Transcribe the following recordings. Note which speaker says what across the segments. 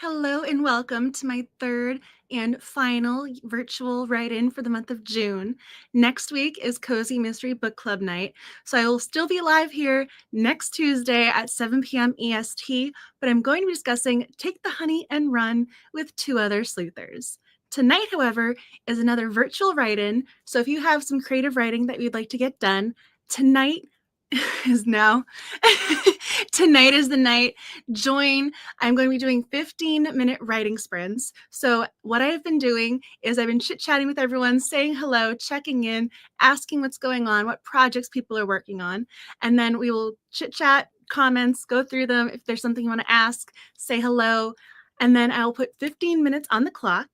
Speaker 1: Hello and welcome to my third and final virtual write-in for the month of June. Next week is Cozy Mystery Book Club night, so I will still be live here next Tuesday at 7 p.m. EST, but I'm going to be discussing Take the Honey and Run with two other sleuthers. Tonight, however, is another virtual write-in, so if you have some creative writing that you'd like to get done, tonight is now. Tonight is the night. Join. I'm going to be doing 15-minute writing sprints. So what I've been doing is I've been chit-chatting with everyone, saying hello, checking in, asking what's going on, what projects people are working on, and then we will chit-chat, comments, go through them. If there's something you want to ask, say hello, and then I'll put 15 minutes on the clock,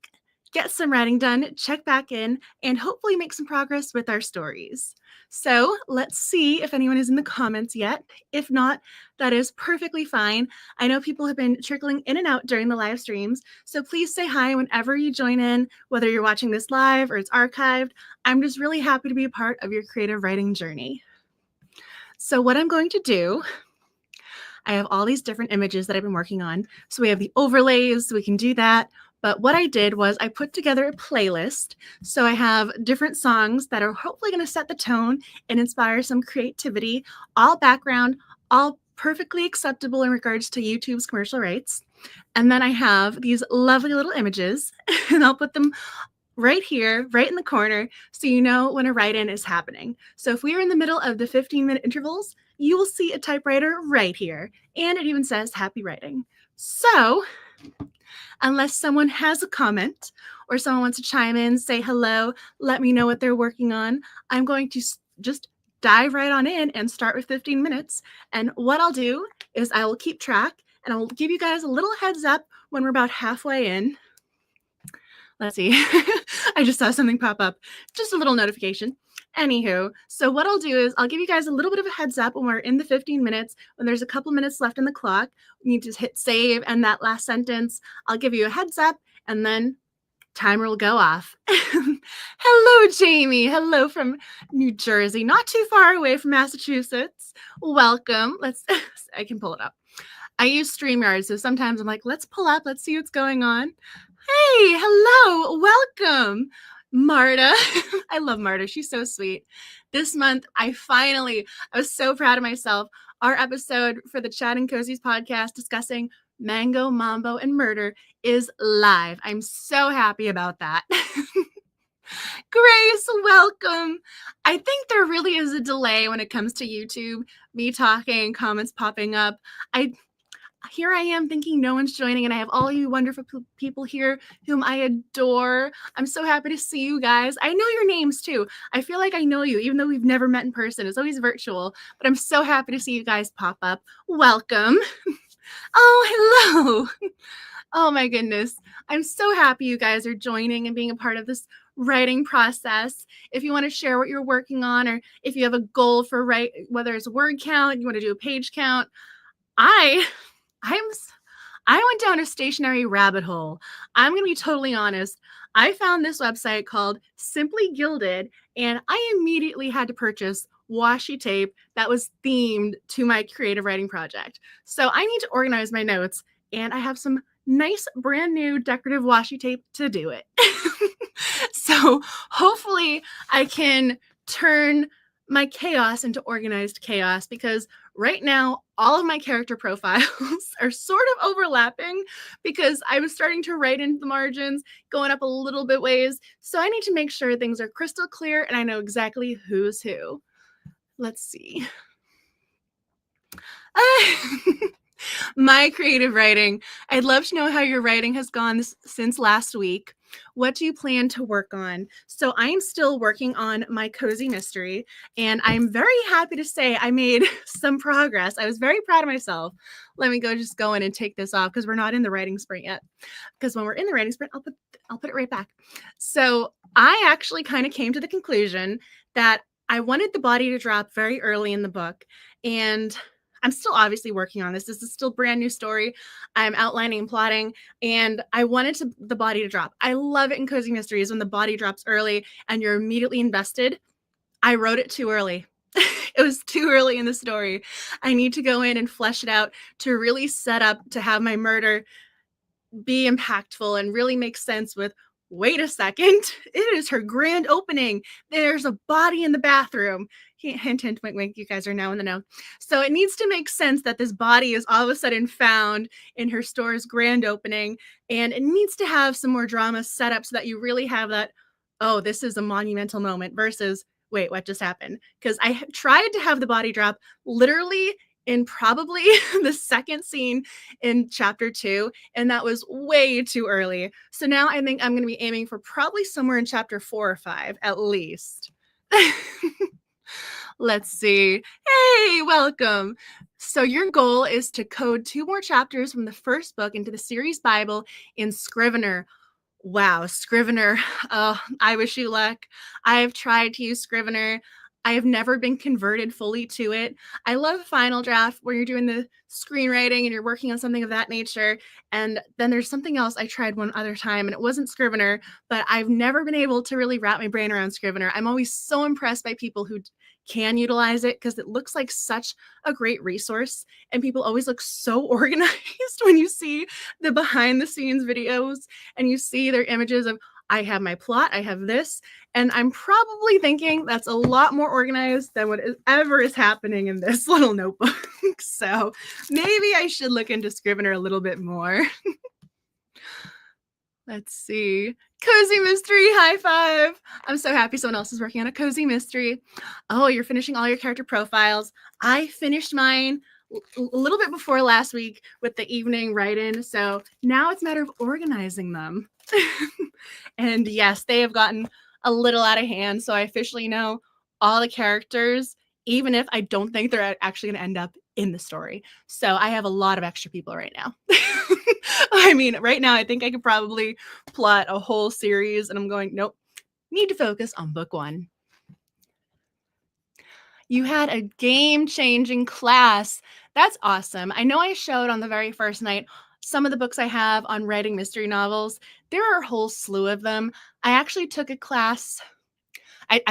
Speaker 1: get some writing done, check back in, and hopefully make some progress with our stories. So let's see if anyone is in the comments yet. If not, that is perfectly fine. I know people have been trickling in and out during the live streams, so please say hi whenever you join in, whether you're watching this live or it's archived. I'm just really happy to be a part of your creative writing journey. So what I'm going to do, I have all these different images that I've been working on. So we have the overlays, so we can do that. But what I did was I put together a playlist. So I have different songs that are hopefully going to set the tone and inspire some creativity, all background, all perfectly acceptable in regards to YouTube's commercial rights. And then I have these lovely little images, and I'll put them right here, right in the corner, so you know when a write-in is happening. So if we are in the middle of the 15-minute intervals, you will see a typewriter right here, and it even says happy writing. So unless someone has a comment or someone wants to chime in, say hello, let me know what they're working on, I'm going to just dive right on in and start with 15 minutes. And what I'll do is I will keep track and I'll give you guys a little heads up when we're about halfway in. Let's see. I just saw something pop up. Just a little notification. Anywho, so what I'll do is I'll give you guys a little bit of a heads up when we're in the 15 minutes. When there's a couple minutes left in the clock, you need to hit save, and that last sentence, I'll give you a heads up, and then timer will go off. Hello, Jamie. Hello from New Jersey, not too far away from Massachusetts. Welcome. I can pull it up. I use StreamYard, so sometimes I'm like, let's pull up, let's see what's going on. Hey, hello, welcome, Marta. I love Marta. She's so sweet. This month, I was so proud of myself. Our episode for the Chad and Cozies podcast discussing Mango, Mambo, and murder is live. I'm so happy about that. Grace, welcome. I think there really is a delay when it comes to YouTube, me talking, comments popping up. Here I am thinking no one's joining, and I have all you wonderful people here whom I adore. I'm so happy to see you guys. I know your names too. I feel like I know you, even though we've never met in person. It's always virtual, but I'm so happy to see you guys pop up. Welcome. Oh, hello. Oh my goodness. I'm so happy you guys are joining and being a part of this writing process. If you want to share what you're working on, or if you have a goal for whether it's a word count, you want to do a page count, I went down a stationary rabbit hole. I'm going to be totally honest. I found this website called Simply Gilded, and I immediately had to purchase washi tape that was themed to my creative writing project. So I need to organize my notes, and I have some nice brand new decorative washi tape to do it. So hopefully I can turn my chaos into organized chaos, because right now all of my character profiles are sort of overlapping because I was starting to write into the margins, going up a little bit ways. So I need to make sure things are crystal clear and I know exactly who's who. Let's see. My creative writing. I'd love to know how your writing has gone since last week. What do you plan to work on? So I'm still working on my cozy mystery, and I'm very happy to say I made some progress. I was very proud of myself. Let me just go in and take this off because we're not in the writing sprint yet. Because when we're in the writing sprint, I'll put it right back. So I actually kind of came to the conclusion that I wanted the body to drop very early in the book, and I'm still obviously working on this. This is still a brand new story. I'm outlining and plotting, and I wanted the body to drop. I love it in cozy mysteries when the body drops early and you're immediately invested. I wrote it too early. It was too early in the story. I need to go in and flesh it out to really set up to have my murder be impactful and really make sense with, wait a second, it is her grand opening. There's a body in the bathroom. Hint, hint, wink, wink. You guys are now in the know. So it needs to make sense that this body is all of a sudden found in her store's grand opening. And it needs to have some more drama set up so that you really have that, oh, this is a monumental moment versus, wait, what just happened? Because I tried to have the body drop literally in probably the second scene in chapter 2, and that was way too early. So now I think I'm going to be aiming for probably somewhere in chapter 4 or 5 at least. Let's see. Hey, welcome. So your goal is to code 2 more chapters from the first book into the series Bible in Scrivener. Wow, Scrivener. Oh, I wish you luck. I have tried to use Scrivener. I have never been converted fully to it. I love Final Draft where you're doing the screenwriting and you're working on something of that nature. And then there's something else I tried one other time, and it wasn't Scrivener, but I've never been able to really wrap my brain around Scrivener. I'm always so impressed by people who can utilize it because it looks like such a great resource, and people always look so organized when you see the behind the scenes videos and you see their images of, I have my plot, I have this, and I'm probably thinking that's a lot more organized than what ever is happening in this little notebook. So maybe I should look into Scrivener a little bit more. Let's see. Cozy mystery, high five. I'm so happy someone else is working on a cozy mystery. Oh, you're finishing all your character profiles. I finished mine a little bit before last week with the evening write-in. So now it's a matter of organizing them. And yes, they have gotten a little out of hand. So I officially know all the characters, even if I don't think they're actually going to end up in the story. So I have a lot of extra people right now. I mean, right now, I think I could probably plot a whole series, and I'm going, nope, need to focus on book 1. You had a game-changing class. That's awesome. I know I showed on the very first night some of the books I have on writing mystery novels. There are a whole slew of them. I actually took a class. I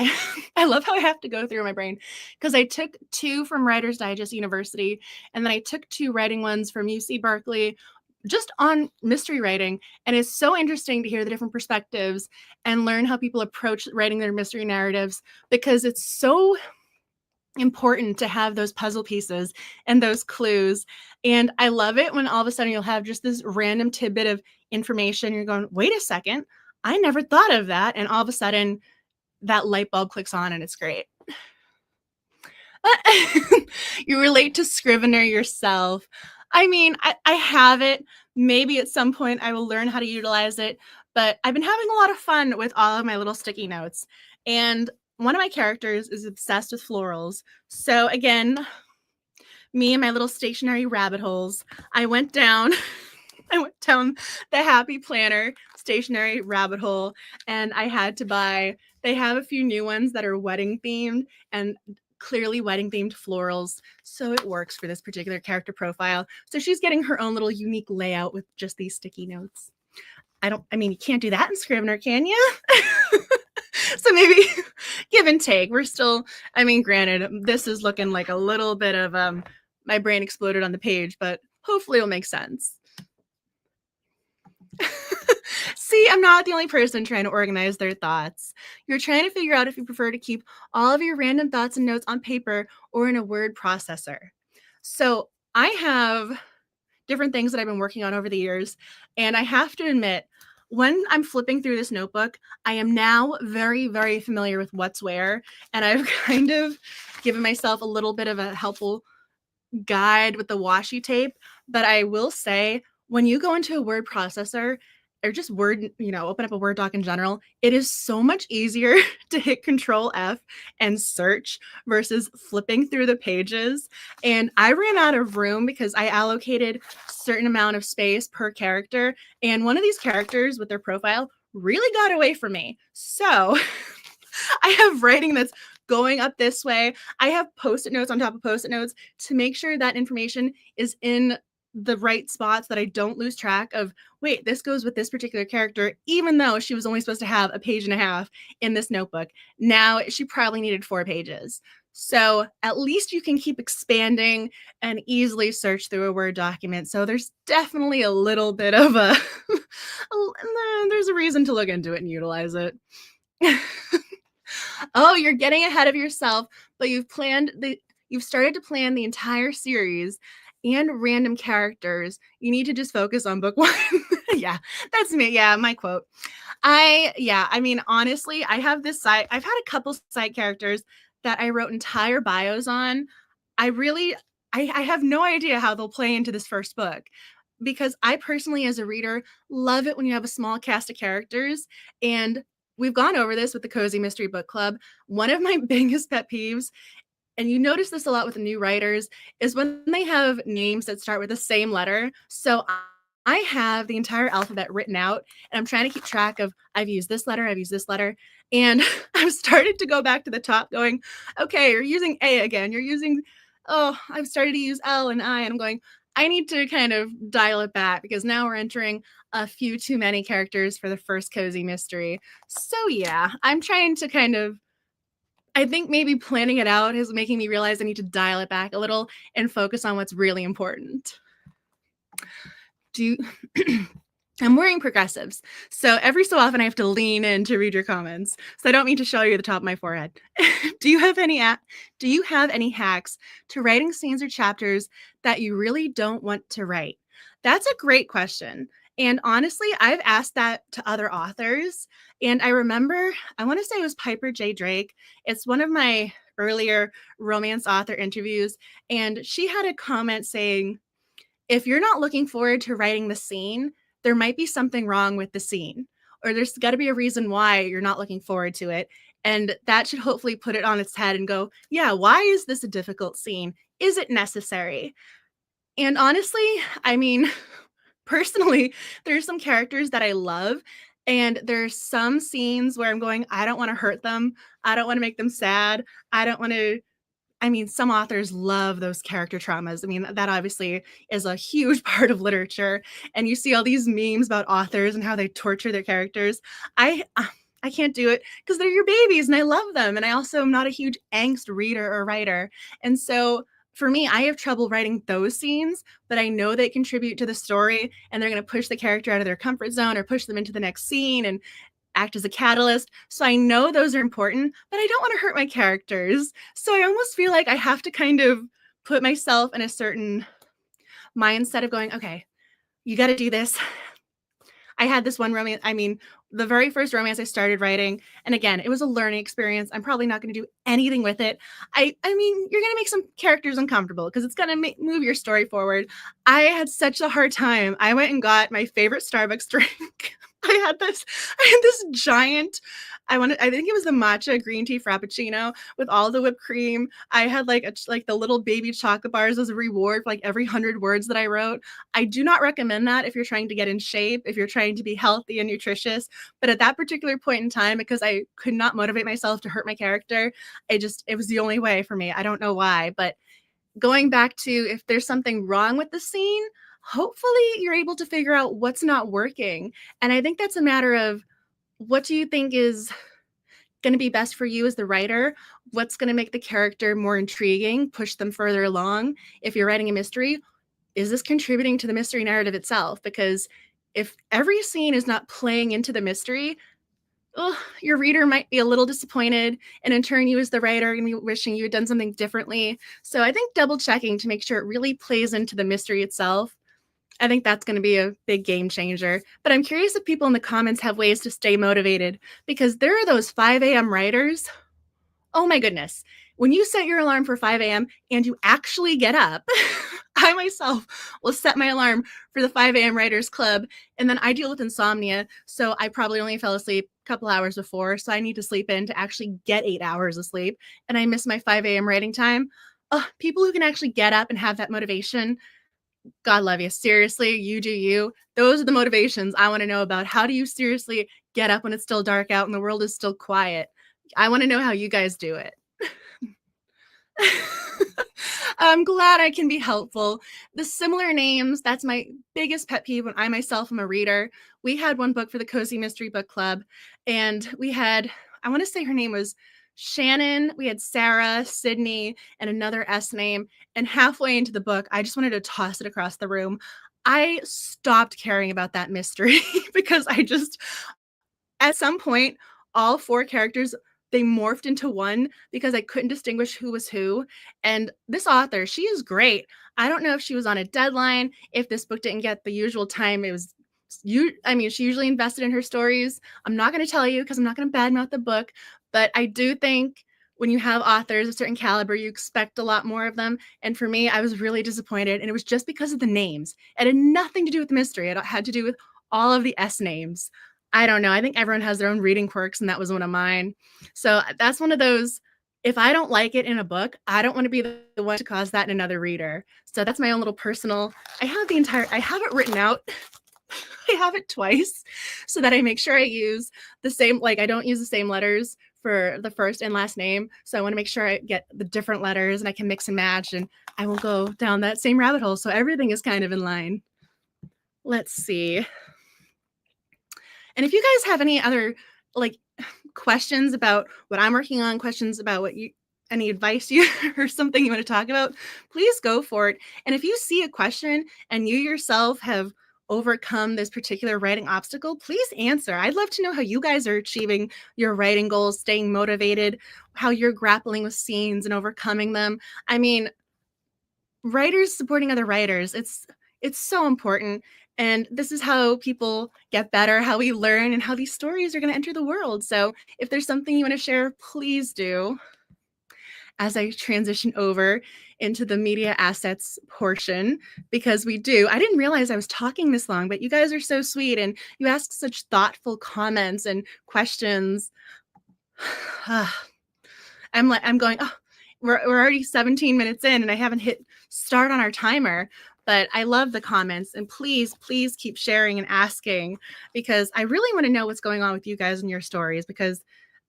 Speaker 1: I love how I have to go through my brain because I took 2 from Writer's Digest University, and then I took 2 writing ones from UC Berkeley just on mystery writing. And it's so interesting to hear the different perspectives and learn how people approach writing their mystery narratives, because it's so important to have those puzzle pieces and those clues. And I love it when all of a sudden you'll have just this random tidbit of information. You're going, wait a second, I never thought of that. And all of a sudden that light bulb clicks on and it's great. You relate to Scrivener yourself. I mean, I have it. Maybe at some point I will learn how to utilize it, but I've been having a lot of fun with all of my little sticky notes. And one of my characters is obsessed with florals. So again, me and my little stationary rabbit holes, I went down the Happy Planner stationary rabbit hole, and I had to buy, they have a few new ones that are wedding themed and clearly wedding themed florals. So it works for this particular character profile. So she's getting her own little unique layout with just these sticky notes. I mean, you can't do that in Scrivener, can you? So maybe give and take. We're still, I mean, granted, this is looking like a little bit of my brain exploded on the page, but hopefully it'll make sense. See, I'm not the only person trying to organize their thoughts. You're trying to figure out if you prefer to keep all of your random thoughts and notes on paper or in a word processor. So I have different things that I've been working on over the years, and I have to admit, when I'm flipping through this notebook, I am now very, very familiar with what's where, and I've kind of given myself a little bit of a helpful guide with the washi tape. But I will say, when you go into a word processor or just Word, open up a Word doc in general, it is so much easier to hit Control F and search versus flipping through the pages. And I ran out of room because I allocated a certain amount of space per character. And one of these characters with their profile really got away from me. So I have writing that's going up this way. I have Post-it notes on top of Post-it notes to make sure that information is in the right spots, that I don't lose track of, wait, this goes with this particular character, even though she was only supposed to have a page and a half in this notebook. Now she probably needed 4 pages. So at least you can keep expanding and easily search through a Word document. So there's definitely a little bit of a, there's a reason to look into it and utilize it. Oh, you're getting ahead of yourself, but you've started to plan the entire series and random characters. You need to just focus on book 1. Yeah, that's me. Yeah, my quote. I mean, honestly, I've had a couple side characters that I wrote entire bios on. I really I have no idea how they'll play into this first book because I personally, as a reader, love it when you have a small cast of characters. And we've gone over this with the Cozy Mystery Book Club. One of my biggest pet peeves, and you notice this a lot with the new writers, is when they have names that start with the same letter. So I have the entire alphabet written out, and I'm trying to keep track of I've used this letter, I've used this letter. And I've started to go back to the top going, okay, you're using A again. I've started to use L and I, and I'm going, I need to kind of dial it back because now we're entering a few too many characters for the first Cozy Mystery. So yeah, I'm trying to I think maybe planning it out is making me realize I need to dial it back a little and focus on what's really important. I'm wearing progressives, so every so often I have to lean in to read your comments. So I don't mean to show you the top of my forehead. Do you have any hacks to writing scenes or chapters that you really don't want to write? That's a great question. And honestly, I've asked that to other authors. And I remember, I want to say it was Piper J. Drake. It's one of my earlier romance author interviews. And she had a comment saying, if you're not looking forward to writing the scene, there might be something wrong with the scene, or there's got to be a reason why you're not looking forward to it. And that should hopefully put it on its head and go, yeah, why is this a difficult scene? Is it necessary? And honestly, I mean, personally, there's some characters that I love. And there's some scenes where I'm going, I don't want to hurt them. I don't want to make them sad. I don't want to I mean, some authors love those character traumas. I mean, that obviously is a huge part of literature, and you see all these memes about authors and how they torture their characters. I can't do it because they're your babies and I love them, and I also am not a huge angst reader or writer. And so for me, I have trouble writing those scenes, but I know they contribute to the story and they're going to push the character out of their comfort zone or push them into the next scene and act as a catalyst. So I know those are important, but I don't want to hurt my characters. So I almost feel like I have to kind of put myself in a certain mindset of going, okay, you got to do this. I had this one romance. I mean, the very first romance I started writing, and again, it was a learning experience. I'm probably not going to do anything with it. I mean, you're going to make some characters uncomfortable because it's going to move your story forward. I had such a hard time. I went and got my favorite Starbucks drink. I had this giant, I think it was the matcha green tea frappuccino with all the whipped cream. I had like the little baby chocolate bars as a reward for like every 100 words that I wrote. I do not recommend that if you're trying to get in shape, if you're trying to be healthy and nutritious. But at that particular point in time, because I could not motivate myself to hurt my character, it was the only way for me. I don't know why, but going back to if there's something wrong with the scene, hopefully you're able to figure out what's not working. And I think that's a matter of what do you think is going to be best for you as the writer? What's going to make the character more intriguing, push them further along? If you're writing a mystery, is this contributing to the mystery narrative itself? Because if every scene is not playing into the mystery, your reader might be a little disappointed, and in turn, you as the writer are going to be wishing you had done something differently. So I think double checking to make sure it really plays into the mystery itself, I think that's going to be a big game changer. But I'm curious if people in the comments have ways to stay motivated, because there are those 5 a.m. writers. Oh my goodness. When you set your alarm for 5 a.m. and you actually get up, I myself will set my alarm for the 5 a.m. Writers Club, and then I deal with insomnia, so I probably only fell asleep a couple hours before, so I need to sleep in to actually get 8 hours of sleep, and I miss my 5 a.m. writing time. People who can actually get up and have that motivation, God love you. Seriously, you do you. Those are the motivations I want to know about. How do you seriously get up when it's still dark out and the world is still quiet? I want to know how you guys do it. I'm glad I can be helpful. The similar names, that's my biggest pet peeve when I myself am a reader. We had one book for the Cozy Mystery Book Club, and we had, I want to say her name was Shannon, we had Sarah, Sydney, and another S name. And halfway into the book, I just wanted to toss it across the room. I stopped caring about that mystery because I just, at some point, all four characters they morphed into one because I couldn't distinguish who was who. And this author, she is great. I don't know if she was on a deadline, if this book didn't get the usual time. It was you. I mean, she usually invested in her stories. I'm not going to tell you because I'm not going to badmouth the book, but I do think when you have authors of a certain caliber, you expect a lot more of them. And for me, I was really disappointed. And it was just because of the names. It had nothing to do with the mystery. It had to do with all of the S names. I don't know. I think everyone has their own reading quirks, and that was one of mine. So that's one of those. If I don't like it in a book, I don't want to be the one to cause that in another reader. So that's my own little personal. I have it written out. I have it twice so that I make sure I use the same, like I don't use the same letters for the first and last name. So I want to make sure I get the different letters and I can mix and match and I won't go down that same rabbit hole. So everything is kind of in line. Let's see. And if you guys have any other like questions about what I'm working on, questions about what you any advice you or something you want to talk about, please go for it. And if you see a question and you yourself have overcome this particular writing obstacle, please answer. I'd love to know how you guys are achieving your writing goals, staying motivated, how you're grappling with scenes and overcoming them. I mean, writers supporting other writers, it's so important. And this is how people get better, how we learn, and how these stories are going to enter the world. So if there's something you want to share, please do. As I transition over into the media assets portion, because we do. I didn't realize I was talking this long, but you guys are so sweet and you ask such thoughtful comments and questions. I'm going, oh, we're already 17 minutes in and I haven't hit start on our timer. But I love the comments and please keep sharing and asking because I really want to know what's going on with you guys and your stories because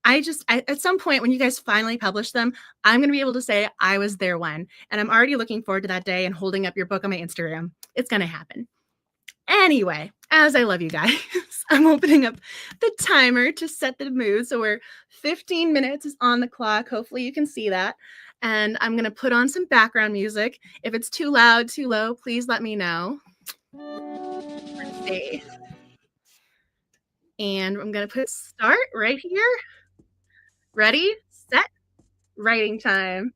Speaker 1: at some point when you guys finally publish them, I'm going to be able to say I was there when, and I'm already looking forward to that day and holding up your book on my Instagram. It's going to happen. Anyway, as I love you guys, I'm opening up the timer to set the mood. So we're 15 minutes is on the clock. Hopefully you can see that. And I'm going to put on some background music. If it's too loud, too low, please let me know. Let's see. And I'm going to put start right here. Ready, set, writing time.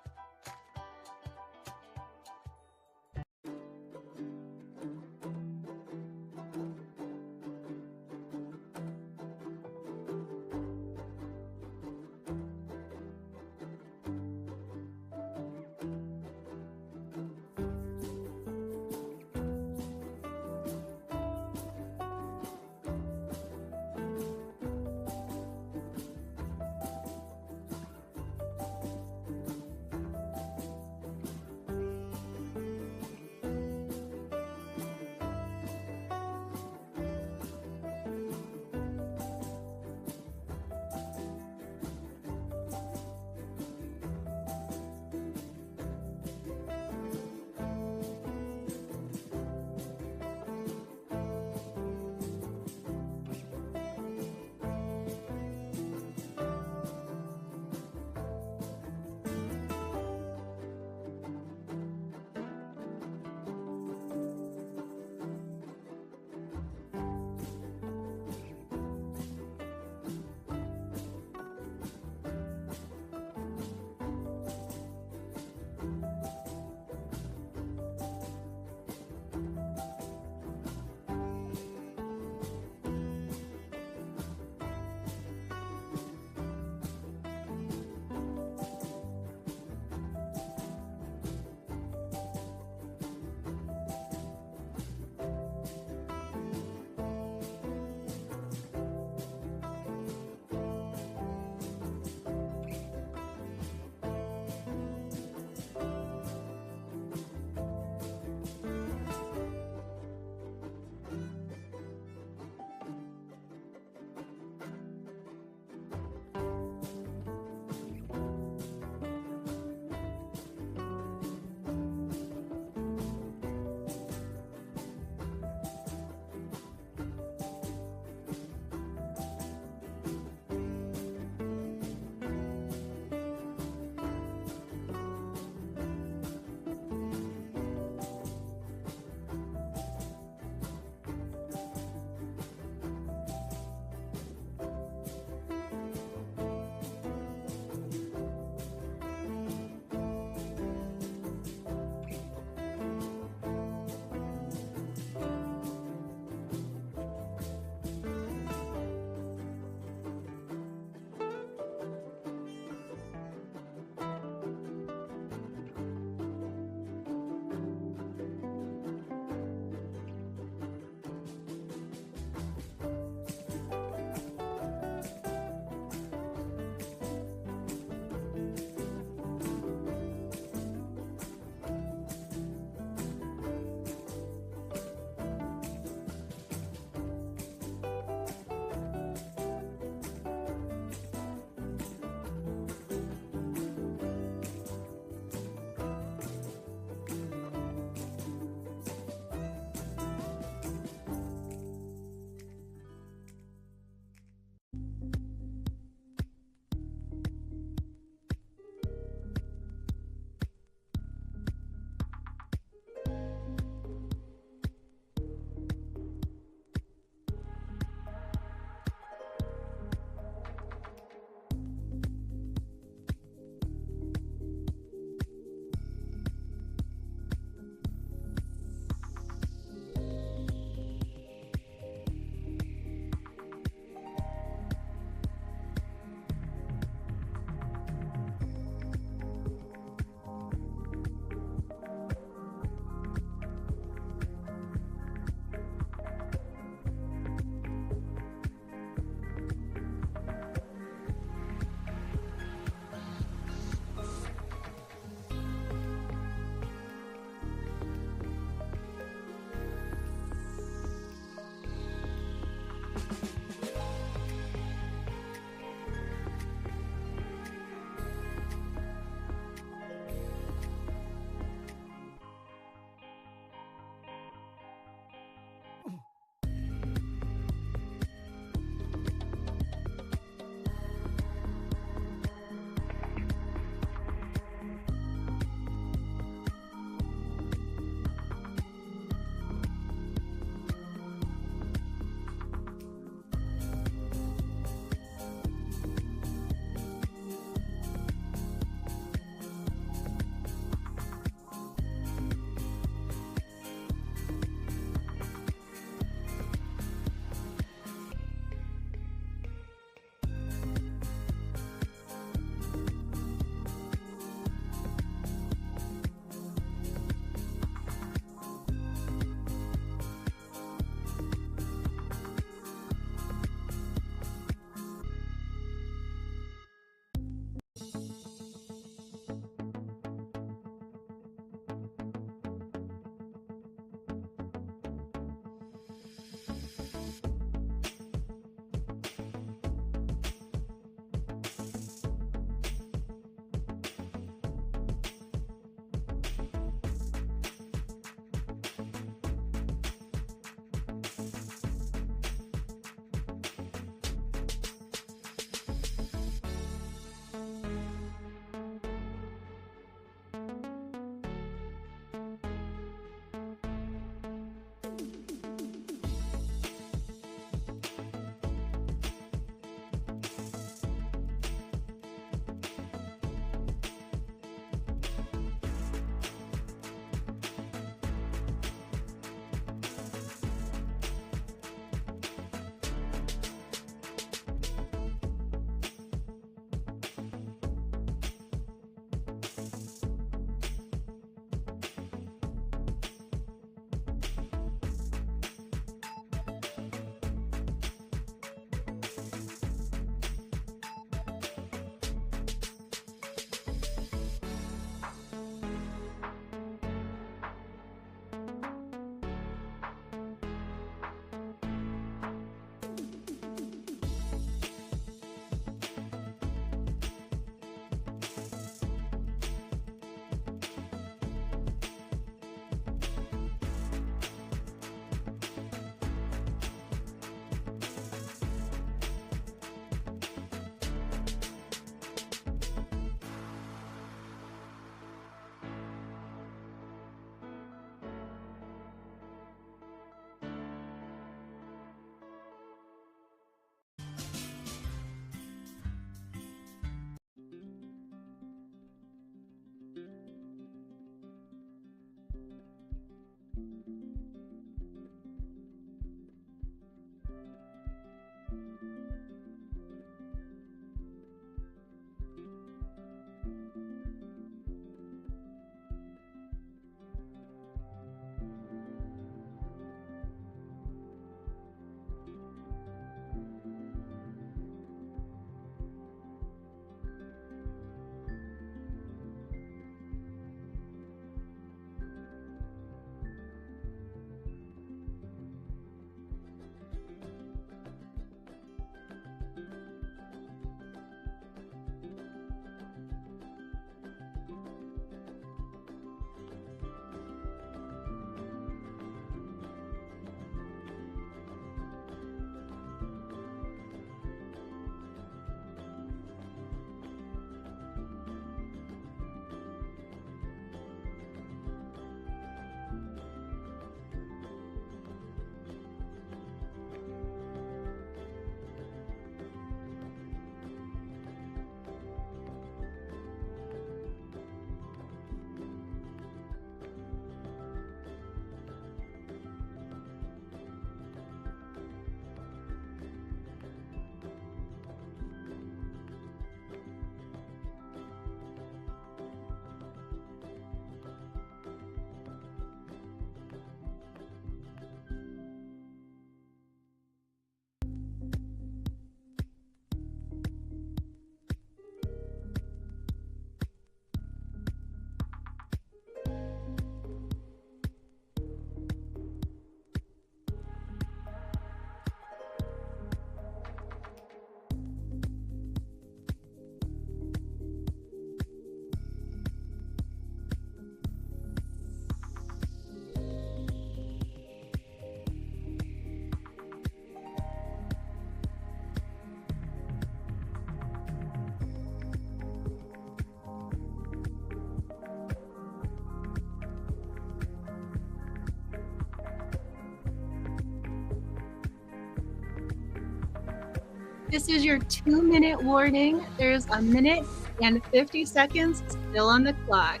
Speaker 1: This is your 2-minute warning. There's a minute and 50 seconds still on the clock.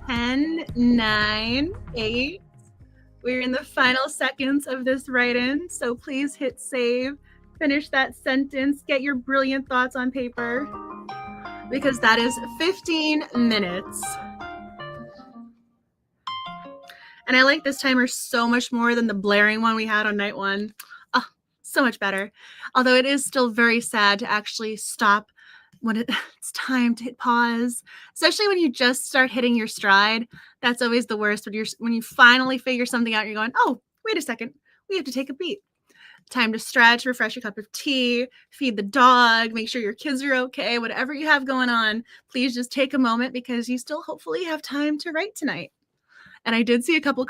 Speaker 1: Ten, 9, 8. We're in the final seconds of this write-in, so please hit save, finish that sentence, get your brilliant thoughts on paper, because that is 15 minutes. And I like this timer so much more than the blaring one we had on night one. Oh, so much better. Although it is still very sad to actually stop when it's time to hit pause, especially when you just start hitting your stride. That's always the worst when you finally figure something out and you're going, oh, wait a second, we have to take a beat. Time to stretch, refresh your cup of tea, feed the dog, make sure your kids are okay, whatever you have going on, please just take a moment because you still hopefully have time to write tonight. And I did see a couple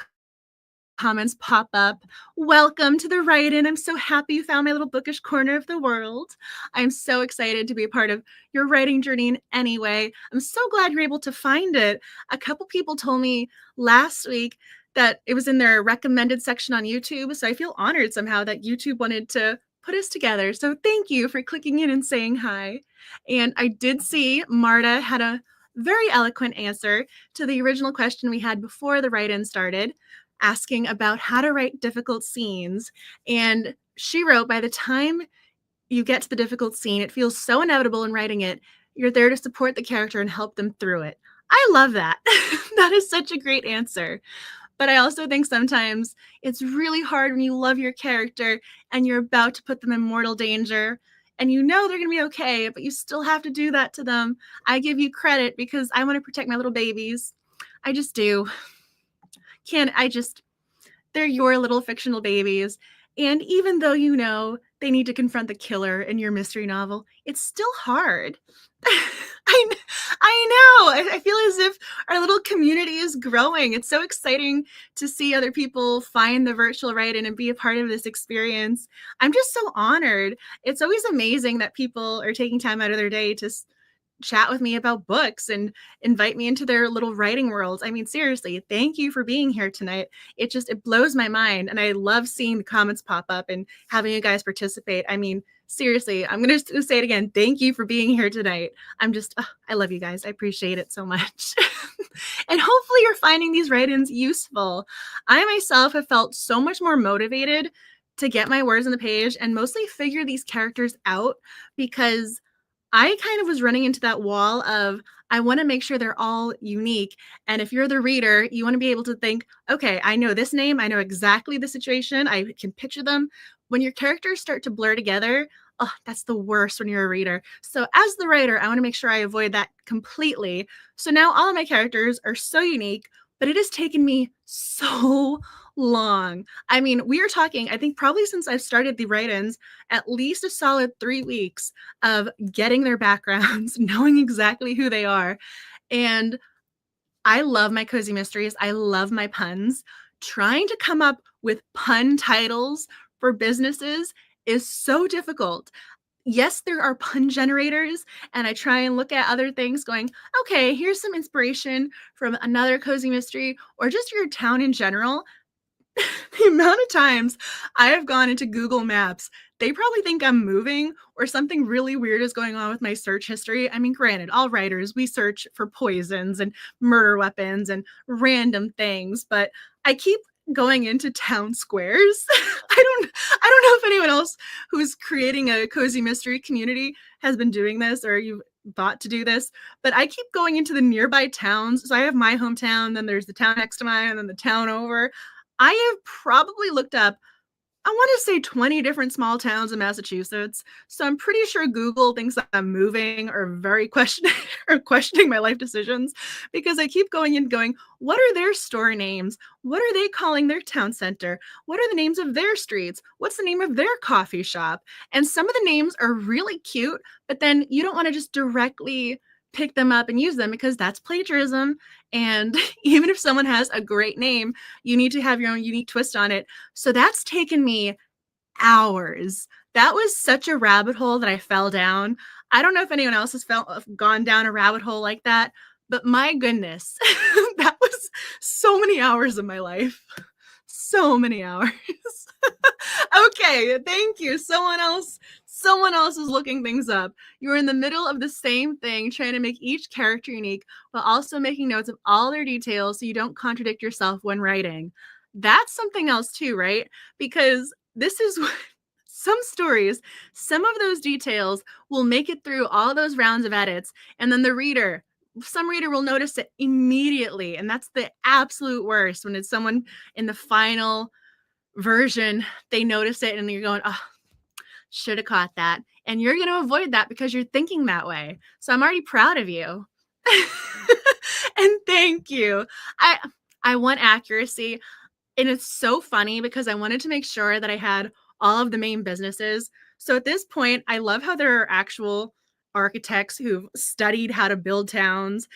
Speaker 1: comments pop up. Welcome to the write-in. I'm so happy you found my little bookish corner of the world. I'm so excited to be a part of your writing journey in any way. I'm so glad you're able to find it. A couple people told me last week that it was in their recommended section on YouTube, so I feel honored somehow that YouTube wanted to put us together. So thank you for clicking in and saying hi. And I did see Marta had a very eloquent answer to the original question we had before the write-in started, asking about how to write difficult scenes. And she wrote, by the time you get to the difficult scene, it feels so inevitable in writing it. You're there to support the character and help them through it. I love that. That is such a great answer. But I also think sometimes it's really hard when you love your character and you're about to put them in mortal danger and you know they're going to be okay, but you still have to do that to them. I give you credit because I want to protect my little babies. I just do. They're your little fictional babies. And even though you know they need to confront the killer in your mystery novel, it's still hard. I, I feel as if our little community is growing. It's so exciting to see other people find the virtual write-in and be a part of this experience. I'm just so honored. It's always amazing that people are taking time out of their day to chat with me about books and invite me into their little writing worlds. I mean, seriously, thank you for being here tonight. It blows my mind. And I love seeing the comments pop up and having you guys participate. I mean, seriously, I'm going to say it again. Thank you for being here tonight. I love you guys. I appreciate it so much. And hopefully you're finding these write-ins useful. I myself have felt so much more motivated to get my words on the page and mostly figure these characters out because I kind of was running into that wall of I want to make sure they're all unique. And if you're the reader, you want to be able to think, okay, I know this name. I know exactly the situation. I can picture them. When your characters start to blur together, oh, that's the worst when you're a reader. So as the writer, I want to make sure I avoid that completely. So now all of my characters are so unique, but it has taken me so long. I mean, we are talking, I think probably since I've started the write-ins, at least a solid 3 weeks of getting their backgrounds, knowing exactly who they are. And I love my cozy mysteries. I love my puns. Trying to come up with pun titles for businesses is so difficult. Yes, there are pun generators, and I try and look at other things going, okay, here's some inspiration from another cozy mystery or just your town in general. The amount of times I have gone into Google Maps, they probably think I'm moving or something really weird is going on with my search history. I mean, granted, all writers, we search for poisons and murder weapons and random things, but I keep going into town squares. I don't know if anyone else who's creating a cozy mystery community has been doing this or you've thought to do this, but I keep going into the nearby towns. So I have my hometown, then there's the town next to mine, and then the town over. I have probably looked up, I want to say 20 different small towns in Massachusetts. So I'm pretty sure Google thinks that I'm moving or very questioning my life decisions because I keep going and going, what are their store names? What are they calling their town center? What are the names of their streets? What's the name of their coffee shop? And some of the names are really cute, but then you don't want to just directly pick them up and use them because that's plagiarism. And even if someone has a great name, you need to have your own unique twist on it. So that's taken me hours. That was such a rabbit hole that I fell down. I don't know if anyone else has gone down a rabbit hole like that, but my goodness, that was so many hours of my life. So many hours. Okay, thank you. Someone else is looking things up. You're in the middle of the same thing, trying to make each character unique while also making notes of all their details so you don't contradict yourself when writing. That's something else too, right? Because this is some stories, some of those details will make it through all those rounds of edits, and then some reader will notice it immediately, and that's the absolute worst when it's someone in the final version, they notice it and you're going, oh, should have caught that. And you're going to avoid that because you're thinking that way. So I'm already proud of you. And thank you. I want accuracy. And it's so funny because I wanted to make sure that I had all of the main businesses. So at this point, I love how there are actual architects who've studied how to build towns.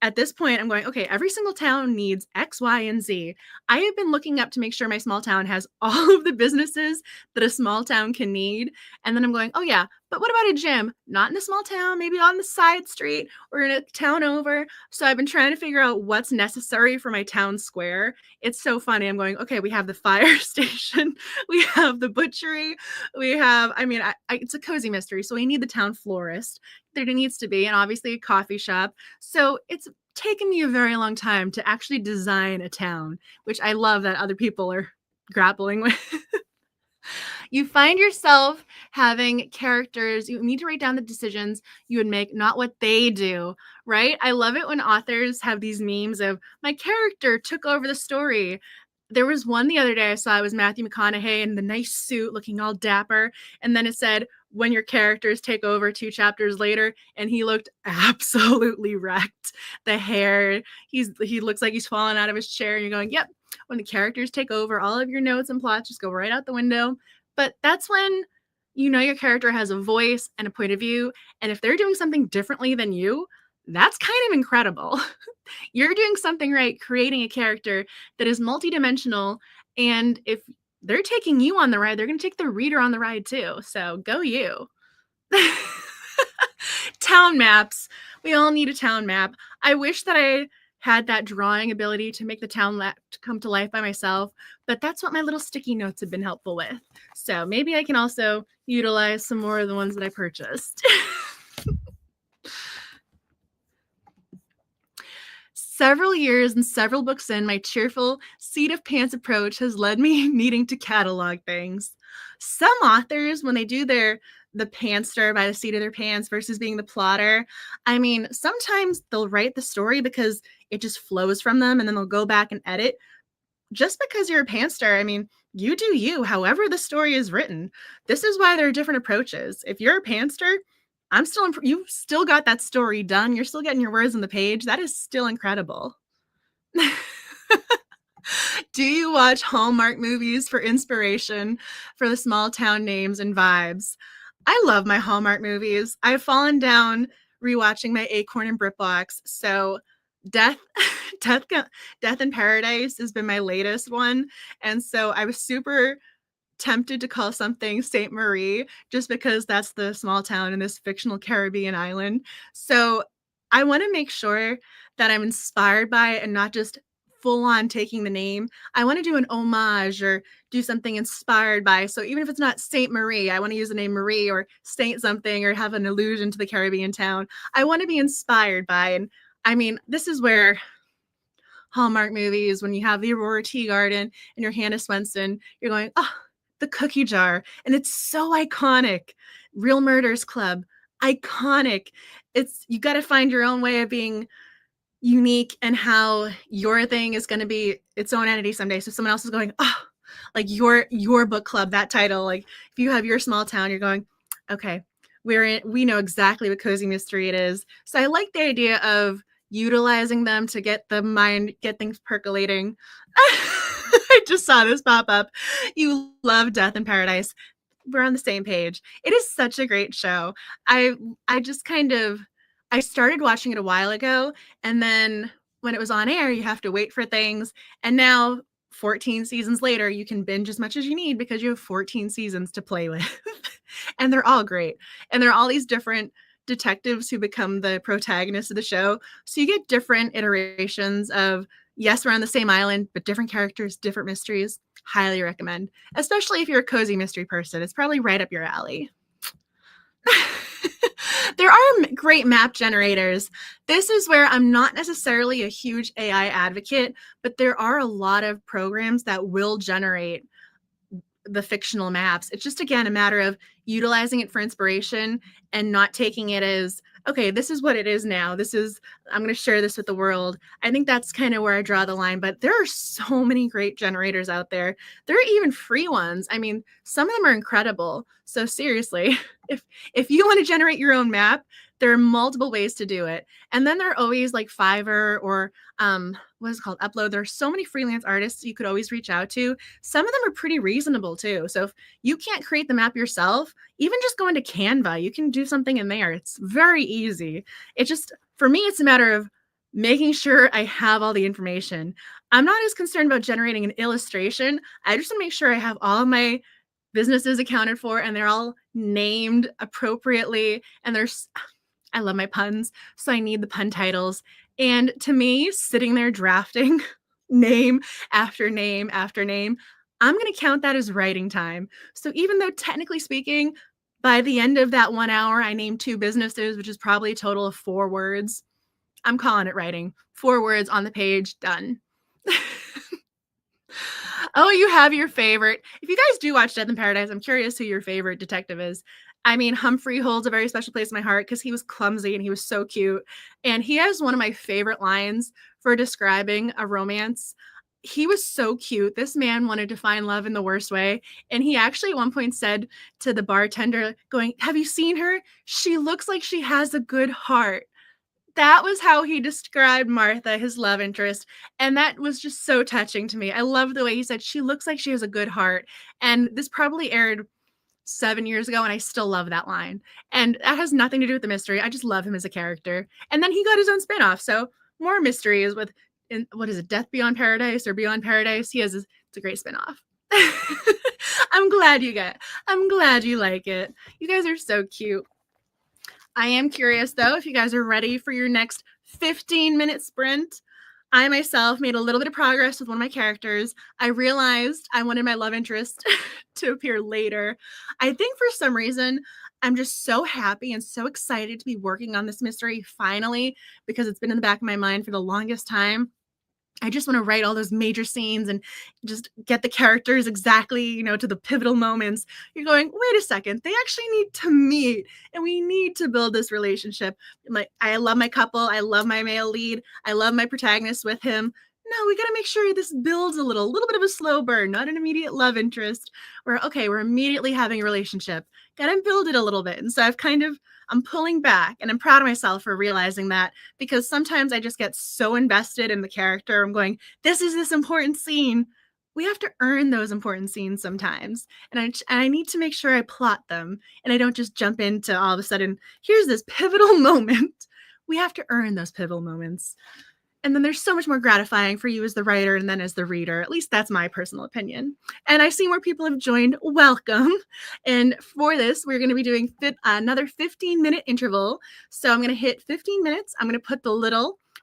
Speaker 1: at this point, I'm going, okay, every single town needs X, Y, and Z. I have been looking up to make sure my small town has all of the businesses that a small town can need. And then I'm going, oh, yeah, but what about a gym? Not in a small town, maybe on the side street or in a town over. So I've been trying to figure out what's necessary for my town square. It's so funny. I'm going, okay, we have the fire station, we have the butchery, we have, it's a cozy mystery. So we need the town florist. There needs to be, and obviously a coffee shop. So it's taken me a very long time to actually design a town, which I love that other people are grappling with. You find yourself having characters, you need to write down the decisions you would make, not what they do, right? I love it when authors have these memes of my character took over the story. There was one the other day I saw, it was Matthew McConaughey in the nice suit looking all dapper. And then it said, when your characters take over 2 chapters later, and he looked absolutely wrecked. The hair, he looks like he's fallen out of his chair. And you're going, yep, when the characters take over, all of your notes and plots just go right out the window. But that's when you know your character has a voice and a point of view. And if they're doing something differently than you, that's kind of incredible. You're doing something right, creating a character that is multidimensional. And if they're taking you on the ride, they're going to take the reader on the ride too. So go you. Town maps. We all need a town map. I wish that I had that drawing ability to make the town come to life by myself, but that's what my little sticky notes have been helpful with. So maybe I can also utilize some more of the ones that I purchased. Several years and several books in, my cheerful seat of pants approach has led me needing to catalog things. Some authors, when they do the pantster by the seat of their pants versus being the plotter, sometimes they'll write the story because it just flows from them, and then they'll go back and edit. Just because you're a pantster, you do you, however the story is written. This is why there are different approaches. If you're a pantster, you've still got that story done. You're still getting your words on the page. That is still incredible. Do you watch Hallmark movies for inspiration for the small town names and vibes? I love my Hallmark movies. I've fallen down rewatching my Acorn and BritBox. So Death in Paradise has been my latest one. And so I was super tempted to call something Saint Marie just because that's the small town in this fictional Caribbean island. So I want to make sure that I'm inspired by it and not just full on taking the name. I want to do an homage or do something inspired by. So even if it's not Saint Marie, I want to use the name Marie or Saint something or have an allusion to the Caribbean town. I want to be inspired by. And this is where Hallmark movies, when you have the Aurora Tea Garden and your Hannah Swenson, you're going, oh, the cookie jar. And it's so iconic. Real Murders Club, iconic. You got to find your own way of being unique and how your thing is going to be its own entity someday. So someone else is going, oh, like your book club, that title. Like if you have your small town, you're going, okay, we know exactly what cozy mystery it is. So I like the idea of utilizing them to get things percolating. I just saw this pop up. You love Death in Paradise. We're on the same page. It is such a great show. I started watching it a while ago, and then when it was on air, you have to wait for things. And now 14 seasons later, you can binge as much as you need because you have 14 seasons to play with. And they're all great. And they're all these different detectives who become the protagonists of the show. So you get different iterations of, yes, we're on the same island, but different characters, different mysteries. Highly recommend, especially if you're a cozy mystery person. It's probably right up your alley. There are great map generators. This is where I'm not necessarily a huge AI advocate, but there are a lot of programs that will generate the fictional maps. It's just, again, a matter of utilizing it for inspiration and not taking it as, okay, this is what it is now. I'm going to share this with the world. I think that's kind of where I draw the line, but there are so many great generators out there. There are even free ones. Some of them are incredible. So seriously, if you want to generate your own map, there are multiple ways to do it. And then there are always like Fiverr or what is it called? Upload. There are so many freelance artists you could always reach out to. Some of them are pretty reasonable too. So if you can't create the map yourself, even just go into Canva, you can do something in there. It's very easy. For me, it's a matter of making sure I have all the information. I'm not as concerned about generating an illustration. I just want to make sure I have all of my businesses accounted for and they're all named appropriately. And I love my puns, so I need the pun titles. And to me, sitting there drafting name after name after name, I'm going to count that as writing time. So even though technically speaking, by the end of that 1 hour, I named 2 businesses, which is probably a total of 4 words. I'm calling it writing. 4 words on the page, done. Oh, you have your favorite. If you guys do watch Death in Paradise, I'm curious who your favorite detective is. I mean, Humphrey holds a very special place in my heart because he was clumsy and he was so cute. And he has one of my favorite lines for describing a romance. He was so cute. This man wanted to find love in the worst way. And he actually at one point said to the bartender, going, "Have you seen her? She looks like she has a good heart." That was how he described Martha, his love interest, and that was just so touching to me. I love the way he said, "She looks like she has a good heart," and this probably aired 7 years ago, and I still love that line, and that has nothing to do with the mystery. I just love him as a character, and then he got his own spinoff, so more mysteries with what is it, Death Beyond Paradise or Beyond Paradise? It's a great spinoff. I'm glad you like it. You guys are so cute. I am curious though if you guys are ready for your next 15-minute sprint. I myself made a little bit of progress with one of my characters. I realized I wanted my love interest to appear later. I think for some reason, I'm just so happy and so excited to be working on this mystery finally because it's been in the back of my mind for the longest time. I just want to write all those major scenes and just get the characters exactly, to the pivotal moments. You're going, wait a second, they actually need to meet and we need to build this relationship. I love my couple. I love my male lead. I love my protagonist with him. No, we got to make sure this builds a little bit of a slow burn, not an immediate love interest. We're immediately having a relationship. Got to build it a little bit. And so I'm pulling back and I'm proud of myself for realizing that because sometimes I just get so invested in the character. I'm going, this is this important scene. We have to earn those important scenes sometimes. And I need to make sure I plot them and I don't just jump into all of a sudden, here's this pivotal moment. We have to earn those pivotal moments. And then there's so much more gratifying for you as the writer and then as the reader. At least that's my personal opinion. And I see more people have joined. Welcome. And for this, we're going to be doing another 15-minute interval. So I'm going to hit 15 minutes. I'm going to put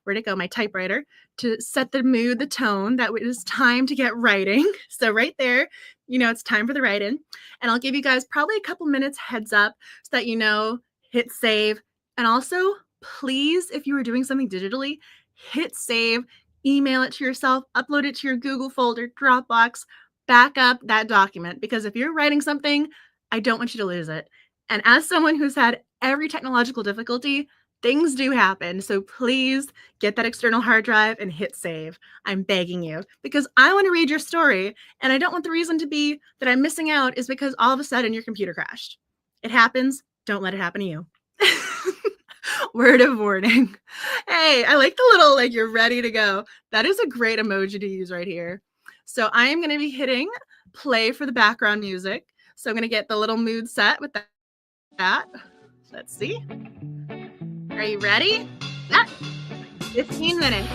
Speaker 1: where'd it go? My typewriter to set the mood, the tone that it is time to get writing. So right there, it's time for the write-in. And I'll give you guys probably a couple minutes heads up so that hit save. And also, please, if you are doing something digitally, hit save, email it to yourself, upload it to your Google folder, Dropbox, back up that document. Because if you're writing something, I don't want you to lose it. And as someone who's had every technological difficulty, things do happen. So please get that external hard drive and hit save. I'm begging you because I want to read your story. And I don't want the reason to be that I'm missing out is because all of a sudden your computer crashed. It happens. Don't let it happen to you. Word of warning. Hey, I like the little, you're ready to go. That is a great emoji to use right here. So I am going to be hitting play for the background music. So I'm going to get the little mood set with that. Let's see. Are you ready? 15 minutes.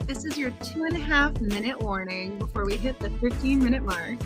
Speaker 1: This is your 2.5 minute warning before we hit the 15-minute mark.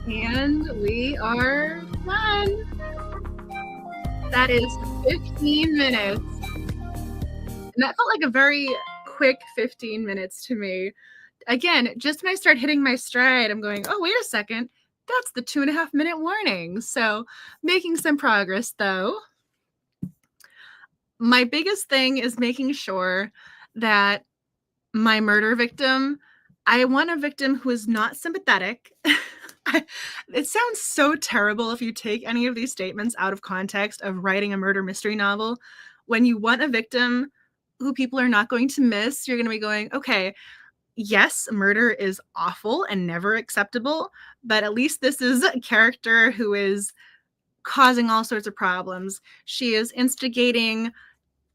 Speaker 1: And we are done. That is 15 minutes. And that felt like a very quick 15 minutes to me. Again, just when I start hitting my stride, I'm going, oh, wait a second. That's the 2.5 minute warning. So making some progress though. My biggest thing is making sure that my murder victim, I want a victim who is not sympathetic. It sounds so terrible if you take any of these statements out of context of writing a murder mystery novel. When you want a victim who people are not going to miss, you're going to be going, okay, yes, murder is awful and never acceptable, but at least this is a character who is causing all sorts of problems. She is instigating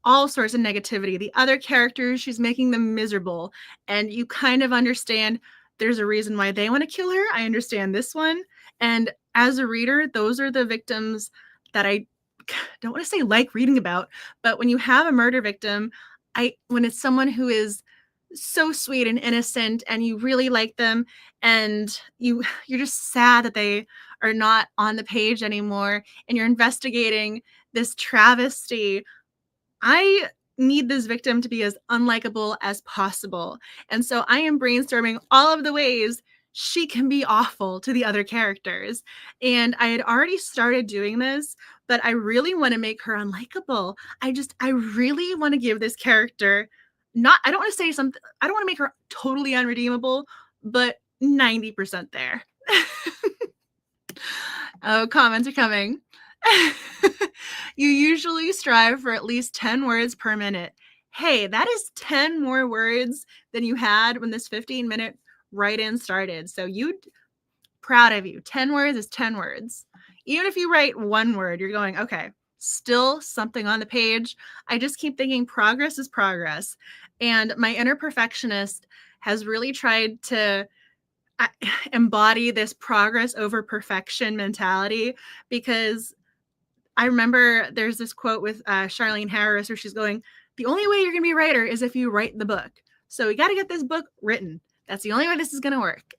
Speaker 1: all sorts of negativity. The other characters, she's making them miserable. And you kind of understand there's a reason why they want to kill her. I understand this one. And as a reader, those are the victims that I don't want to say like reading about, but when you have a murder victim, when it's someone who is so sweet and innocent and you really like them and you're just sad that they are not on the page anymore and you're investigating this travesty, I need this victim to be as unlikable as possible. And so I am brainstorming all of the ways she can be awful to the other characters. And I had already started doing this, but I really want to make her unlikable. I really want to give this character I don't want to say something, I don't want to make her totally unredeemable, but 90% there. Oh, comments are coming. You usually strive for at least 10 words per minute. Hey, that is 10 more words than you had when this 15-minute write-in started. So proud of you. 10 words is 10 words. Even if you write one word, you're going, okay, still something on the page. I just keep thinking progress is progress. And my inner perfectionist has really tried to embody this progress over perfection mentality, because I remember there's this quote with Charlene Harris where she's going, the only way you're going to be a writer is if you write the book. So we got to get this book written. That's the only way this is going to work.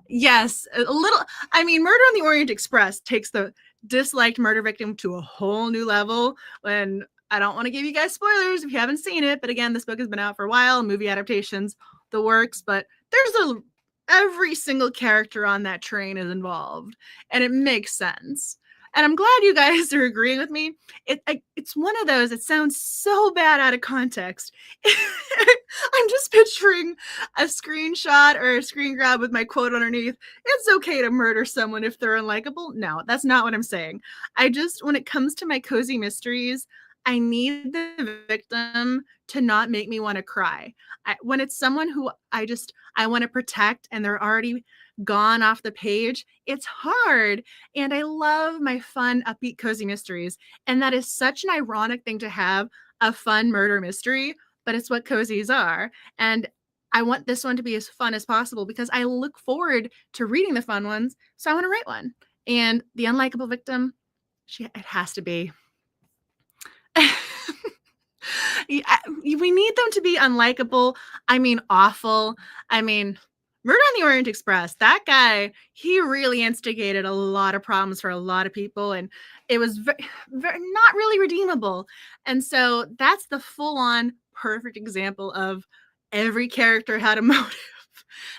Speaker 1: Yes, a little. I mean, Murder on the Orient Express takes the disliked murder victim to a whole new level. When I don't want to give you guys spoilers if you haven't seen it, but again, this book has been out for a while, movie adaptations, the works, but every single character on that train is involved, and it makes sense. And I'm glad you guys are agreeing with me. It's one of those, it sounds so bad out of context. I'm just picturing a screenshot or a screen grab with my quote underneath. It's okay to murder someone if they're unlikable. No, that's not what I'm saying. When it comes to my cozy mysteries, I need the victim to not make me want to cry. When it's someone who I want to protect and they're already gone off the page, it's hard. And I love my fun, upbeat, cozy mysteries. And that is such an ironic thing to have, a fun murder mystery, but it's what cozies are. And I want this one to be as fun as possible because I look forward to reading the fun ones. So I want to write one. And the unlikable victim, it has to be. We need them to be unlikable. I mean, awful. I mean, Murder on the Orient Express, that guy, he really instigated a lot of problems for a lot of people, and it was not really redeemable. And so that's the full-on perfect example of every character had a motive.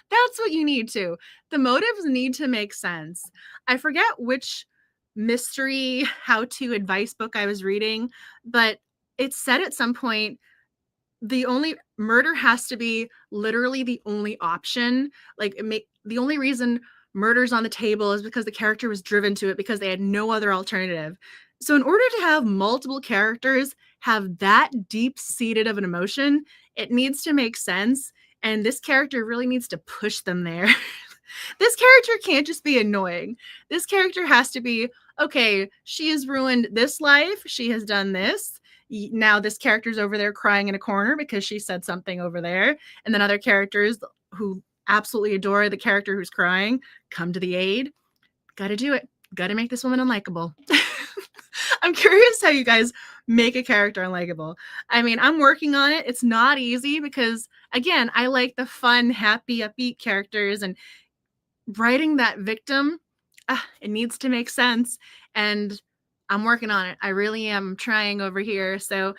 Speaker 1: That's what you need to. The motives need to make sense. I forget which mystery how-to advice book I was reading, but it said at some point the only murder has to be literally the only option. Like the only reason murder's on the table is because the character was driven to it because they had no other alternative. So in order to have multiple characters have that deep-seated of an emotion, it needs to make sense. And this character really needs to push them there. This character can't just be annoying. This character has to be, okay, she has ruined this life. She has done this. Now this character's over there crying in a corner because she said something over there. And then other characters who absolutely adore the character who's crying come to the aid. Got to do it. Got to make this woman unlikable. I'm curious how you guys make a character unlikable. I mean, I'm working on it. It's not easy because, again, I like the fun, happy, upbeat characters, and writing that victim, it needs to make sense. And I'm working on it. I really am trying over here. So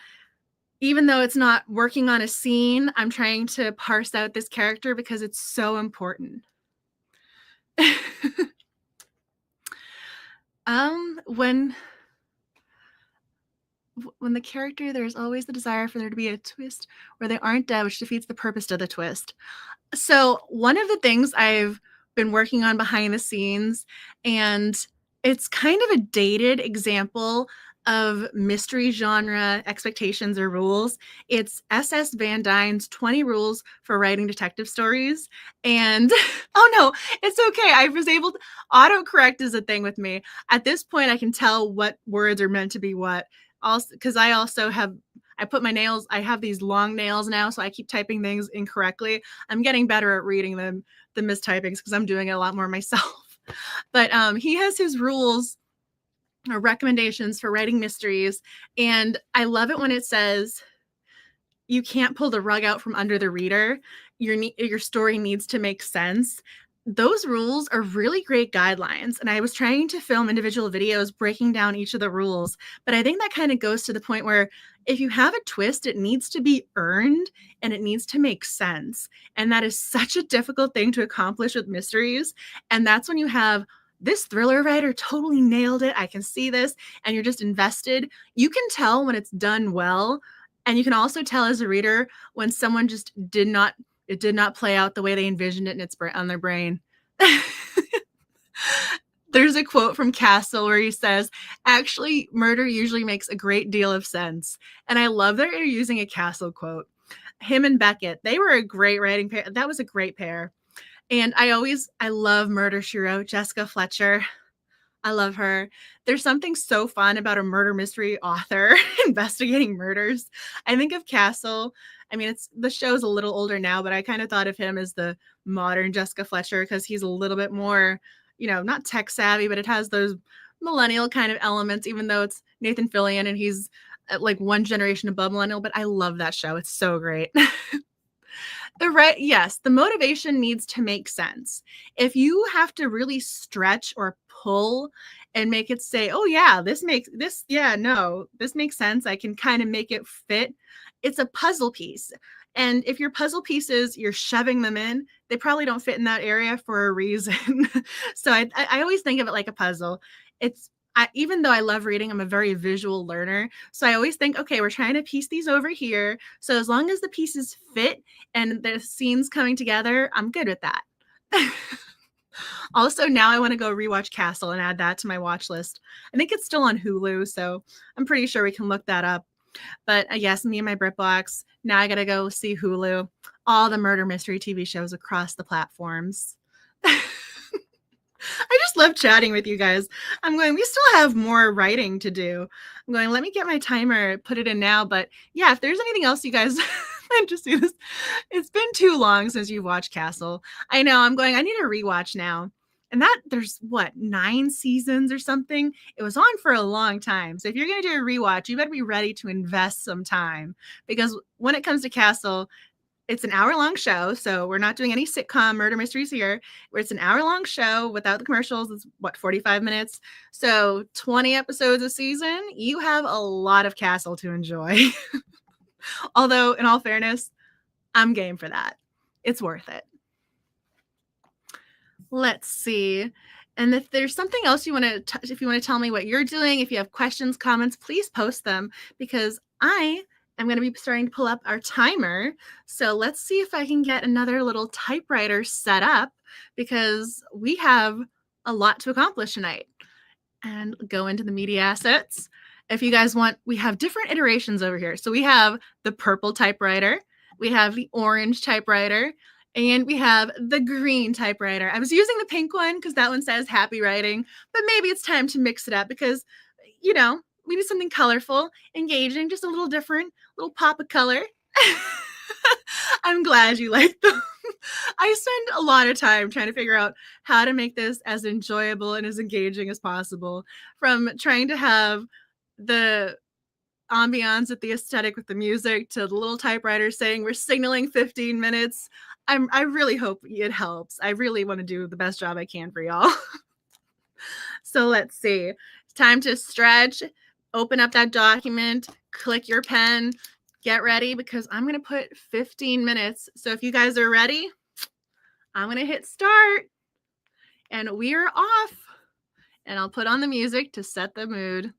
Speaker 1: even though it's not working on a scene, I'm trying to parse out this character because it's so important. When the character, there's always the desire for there to be a twist where they aren't dead, which defeats the purpose of the twist. So one of the things I've been working on behind the scenes, and it's kind of a dated example of mystery genre expectations or rules. It's S.S. Van Dyne's 20 Rules for Writing Detective Stories. And, oh no, it's okay. I was able to, autocorrect is a thing with me. At this point, I can tell what words are meant to be what. Also, because I have these long nails now, so I keep typing things incorrectly. I'm getting better at reading the mistypings because I'm doing it a lot more myself. But he has his rules or recommendations for writing mysteries, and I love it when it says you can't pull the rug out from under the reader. Your story needs to make sense. Those rules are really great guidelines, and I was trying to film individual videos breaking down each of the rules, but I think that kind of goes to the point where if you have a twist, it needs to be earned and it needs to make sense. And that is such a difficult thing to accomplish with mysteries. And that's when you have this thriller writer totally nailed it. I can see this, and you're just invested. You can tell when it's done well, and you can also tell as a reader when someone just did not play out the way they envisioned it on their brain. There's a quote from Castle where he says, actually, murder usually makes a great deal of sense. And I love that you're using a Castle quote. Him and Beckett, they were a great writing pair. That was a great pair. And I love Murder, She Wrote. Jessica Fletcher. I love her. There's something so fun about a murder mystery author investigating murders. I think of Castle. I mean, the show's a little older now, but I kind of thought of him as the modern Jessica Fletcher because he's a little bit more, not tech savvy, but it has those millennial kind of elements, even though it's Nathan Fillion and he's like one generation above millennial, but I love that show. It's so great. Yes, the motivation needs to make sense. If you have to really stretch or pull and make it say, oh yeah, this makes sense. I can kind of make it fit. It's a puzzle piece. And if your puzzle pieces, you're shoving them in, they probably don't fit in that area for a reason. So I always think of it like a puzzle. Even though I love reading, I'm a very visual learner. So I always think, okay, we're trying to piece these over here. So as long as the pieces fit and the scenes coming together, I'm good with that. Also, now I want to go rewatch Castle and add that to my watch list. I think it's still on Hulu, so I'm pretty sure we can look that up. But yes, me and my BritBox. Now I got to go see Hulu, all the murder mystery TV shows across the platforms. I just love chatting with you guys. We still have more writing to do. Let me get my timer, put it in now. But yeah, if there's anything else you guys want to see this, it's been too long since you've watched Castle. I know, I need a rewatch now. And there's 9 seasons or something. It was on for a long time. So if you're going to do a rewatch, you better be ready to invest some time. Because when it comes to Castle, it's an hour-long show, so we're not doing any sitcom murder mysteries here. Where it's an hour-long show without the commercials. It's 45 minutes. So 20 episodes a season. You have a lot of Castle to enjoy. Although, in all fairness, I'm game for that. It's worth it. Let's see. And if there's something else if you want to tell me what you're doing, if you have questions, comments, please post them, because I'm going to be starting to pull up our timer. So let's see if I can get another little typewriter set up, because we have a lot to accomplish tonight. And go into the media assets. If you guys want, we have different iterations over here. So we have the purple typewriter, we have the orange typewriter, and we have the green typewriter. I was using the pink one because that one says happy writing, but maybe it's time to mix it up because, we need something colorful, engaging, just a little different, little pop of color. I'm glad you like them. I spend a lot of time trying to figure out how to make this as enjoyable and as engaging as possible, from trying to have the ambiance at the aesthetic with the music to the little typewriter saying we're signaling 15 minutes. I really hope it helps. I really want to do the best job I can for y'all. So let's see. It's time to stretch, open up that document, click your pen, get ready, because I'm going to put 15 minutes. So if you guys are ready, I'm going to hit start and we are off, and I'll put on the music to set the mood.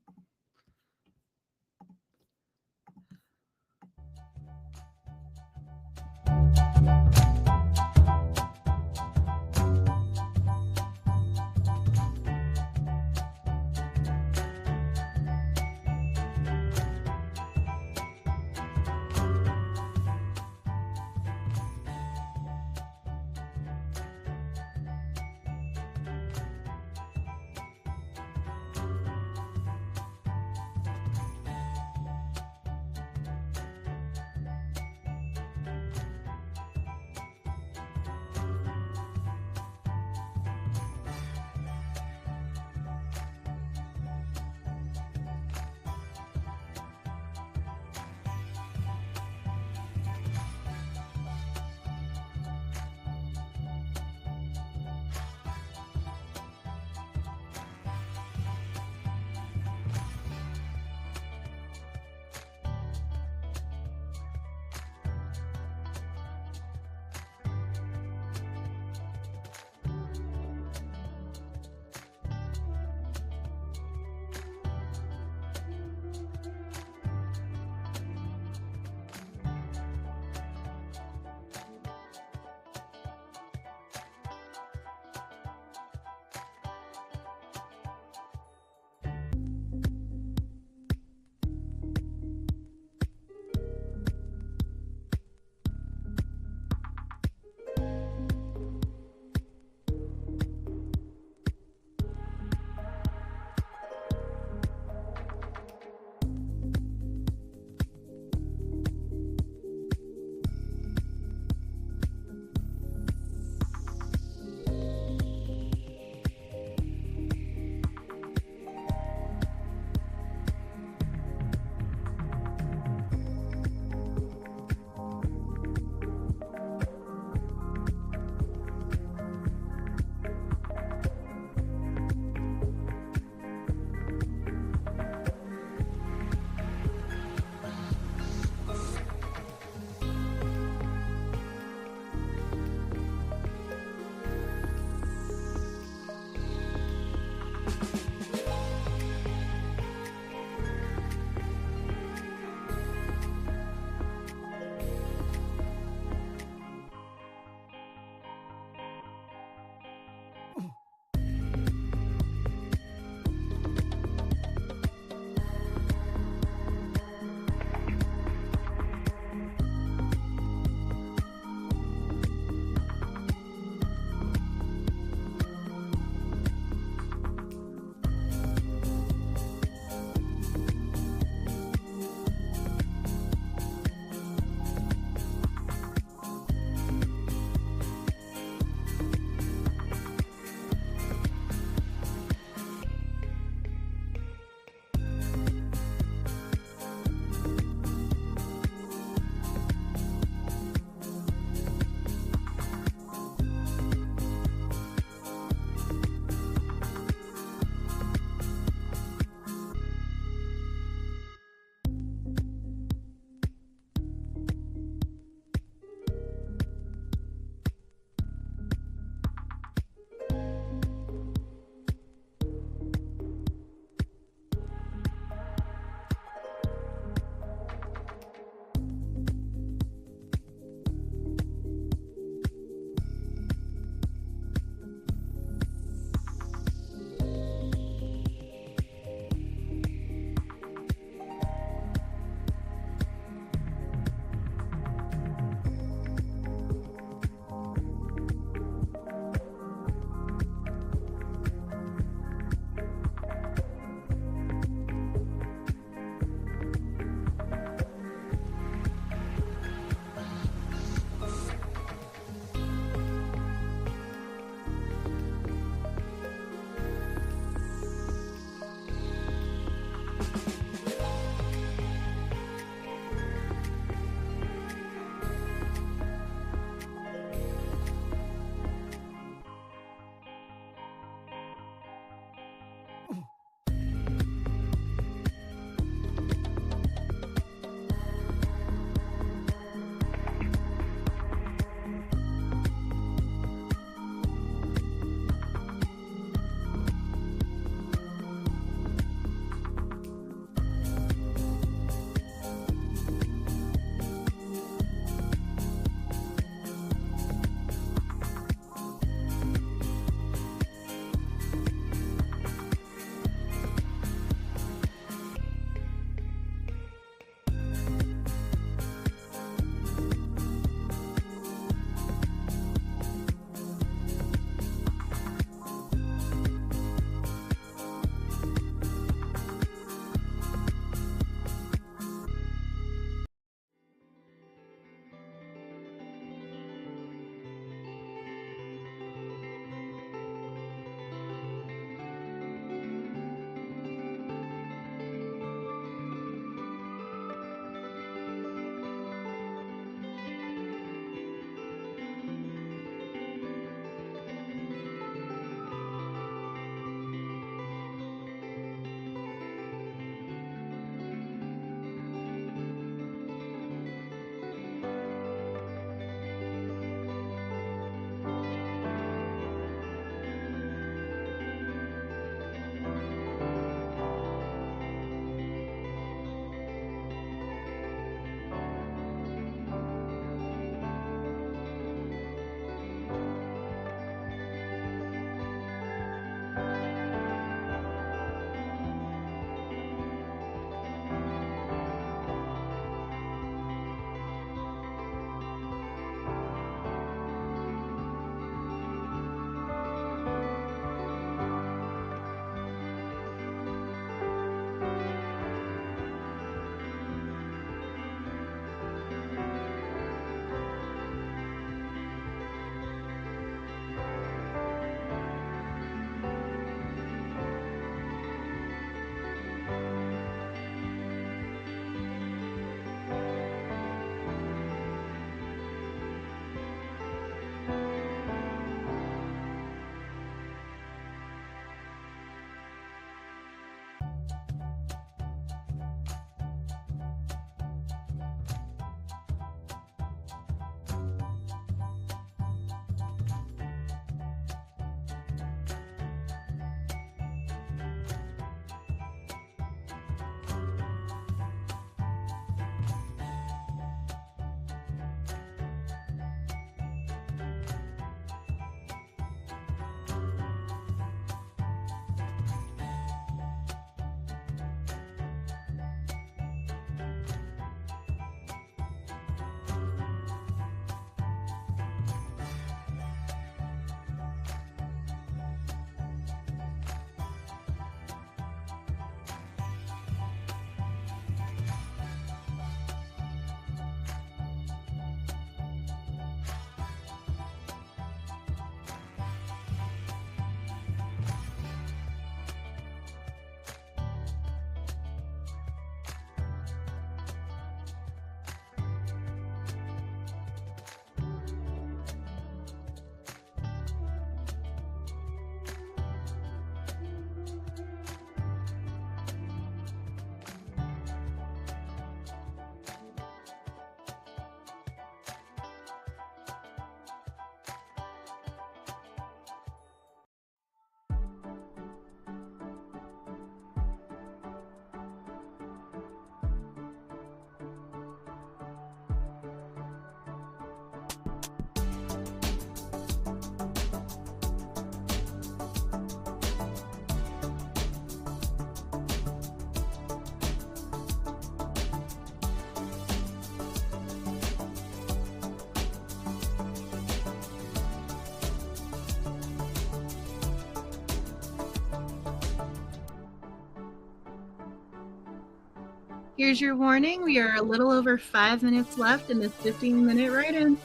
Speaker 1: Here's your warning. We are a little over 5 minutes left in this 15-minute write-in.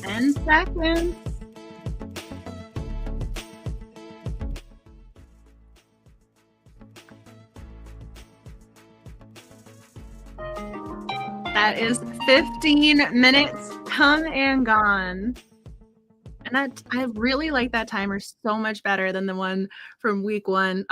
Speaker 1: 10 seconds. That is 15 minutes come and gone. And I really like that timer so much better than the one from week 1.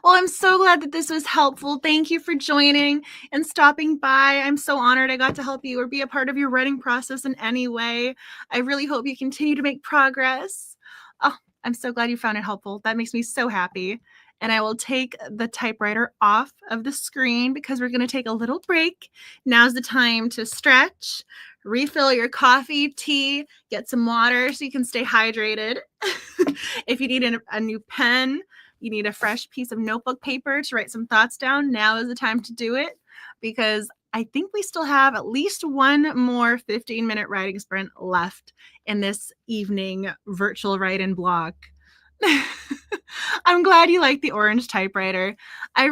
Speaker 1: Well, I'm so glad that this was helpful. Thank you for joining and stopping by. I'm so honored I got to help you or be a part of your writing process in any way. I really hope you continue to make progress. Oh, I'm so glad you found it helpful. That makes me so happy. And I will take the typewriter off of the screen because we're going to take a little break. Now's the time to stretch, refill your coffee, tea, get some water so you can stay hydrated. If you need a new pen, you need a fresh piece of notebook paper to write some thoughts down, now is the time to do it, because I think we still have at least one more 15-minute writing sprint left in this evening virtual write-in block. I'm glad you like the orange typewriter. I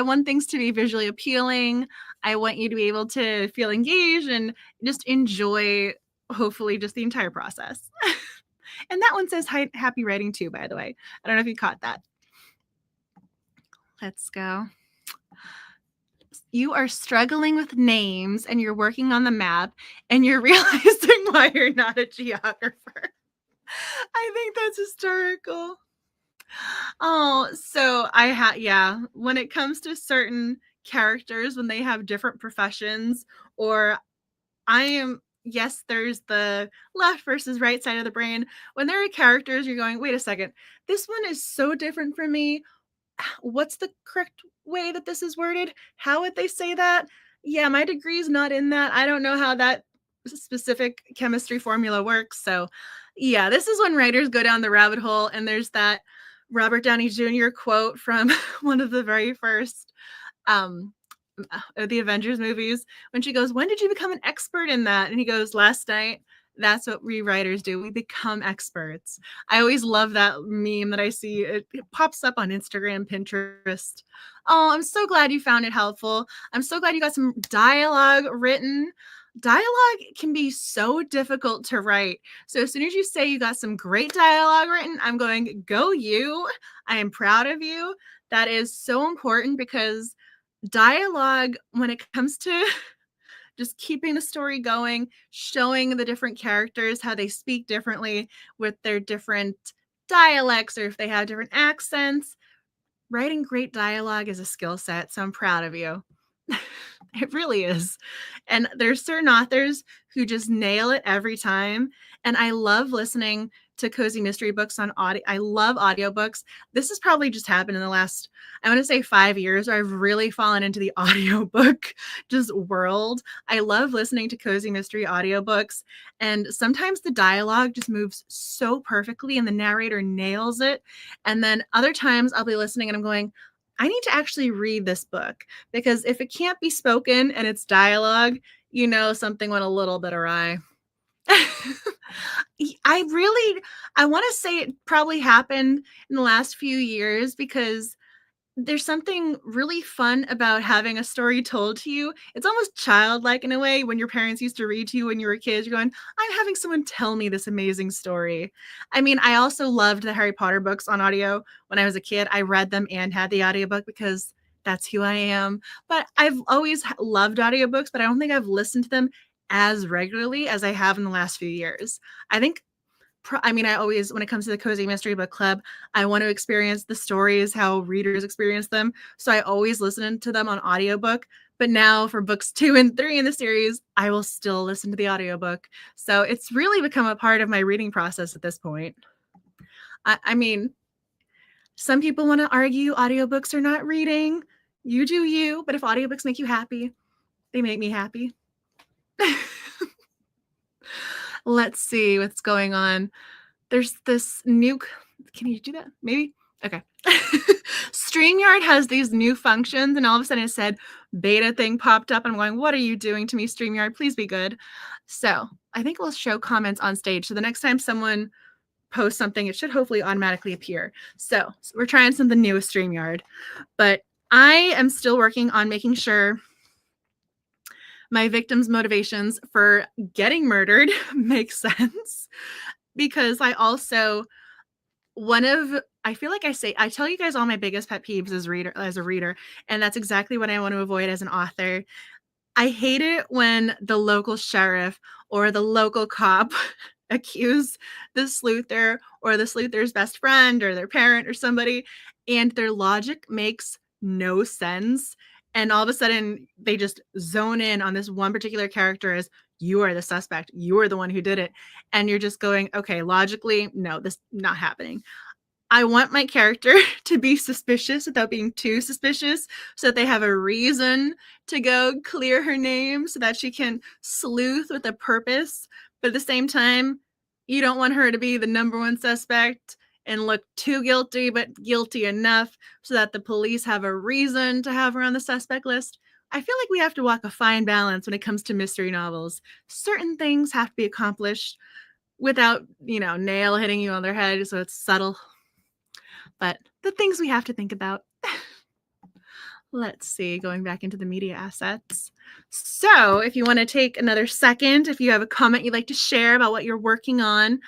Speaker 1: want things to be visually appealing. I want you to be able to feel engaged and just enjoy, hopefully, just the entire process. And that one says happy writing too, by the way. I don't know if you caught that. Let's go. You are struggling with names and you're working on the map and you're realizing why you're not a geographer. I think that's historical. Oh, so when it comes to certain characters, when they have different professions, or yes, there's the left versus right side of the brain. When there are characters, you're going, wait a second, this one is so different from me. What's the correct way that this is worded? How would they say that? Yeah, my degree's not in that. I don't know how that specific chemistry formula works. So, yeah, this is when writers go down the rabbit hole, and there's that Robert Downey Jr. quote from one of the very first the Avengers movies, when she goes, "When did you become an expert in that?" And he goes, "Last night." That's what we writers do. We become experts. I always love that meme that I see. It pops up on Instagram, Pinterest. Oh, I'm so glad you found it helpful. I'm so glad you got some dialogue written. Dialogue can be so difficult to write. So as soon as you say you got some great dialogue written, I'm going, go you. I am proud of you. That is so important, because dialogue, when it comes to just keeping the story going, showing the different characters how they speak differently with their different dialects, or if they have different accents, writing great dialogue is a skill set. So I'm proud of you. It really is. And there's certain authors who just nail it every time. And I love listening to cozy mystery books on audio. I love audiobooks. This has probably just happened in the last, I want to say 5 years, where I've really fallen into the audiobook just world. I love listening to cozy mystery audiobooks. And sometimes the dialogue just moves so perfectly and the narrator nails it. And then other times I'll be listening and I'm going, I need to actually read this book, because if it can't be spoken and it's dialogue, something went a little bit awry. I want to say it probably happened in the last few years, because there's something really fun about having a story told to you. It's almost childlike in a way, when your parents used to read to you when you were kids. You're going, I'm having someone tell me this amazing story. I mean, I also loved the Harry Potter books on audio when I was a kid. I read them and had the audiobook because that's who I am. But I've always loved audiobooks, but I don't think I've listened to them as regularly as I have in the last few years. I think I always, when it comes to the Cozy Mystery Book Club, I want to experience the stories how readers experience them. So I always listen to them on audiobook. But now for books 2 and 3 in the series, I will still listen to the audiobook. So it's really become a part of my reading process at this point. I mean, some people want to argue audiobooks are not reading. You do you. But if audiobooks make you happy, they make me happy. Let's see what's going on. There's this new, can you do that? Maybe? Okay. StreamYard has these new functions, and all of a sudden it said beta thing popped up. And I'm going, what are you doing to me, StreamYard? Please be good. So I think we'll show comments on stage. So the next time someone posts something, it should hopefully automatically appear. So we're trying something new with StreamYard. But I am still working on making sure my victim's motivations for getting murdered make sense because I also I feel like I tell you guys all my biggest pet peeves as a reader, and that's exactly what I want to avoid as an author. I hate it when the local sheriff or the local cop accuse the sleuther or the sleuther's best friend or their parent or somebody, and their logic makes no sense. And all of a sudden, they just zone in on this one particular character as you are the suspect, you are the one who did it. And you're just going, okay, logically, no, this not happening. I want my character to be suspicious without being too suspicious so that they have a reason to go clear her name so that she can sleuth with a purpose. But at the same time, you don't want her to be the number one suspect and look too guilty, but guilty enough so that the police have a reason to have her on the suspect list. I feel like we have to walk a fine balance when it comes to mystery novels. Certain things have to be accomplished without, nail hitting you on their head, so it's subtle, but the things we have to think about. Let's see, going back into the media assets. So if you want to take another second, if you have a comment you'd like to share about what you're working on,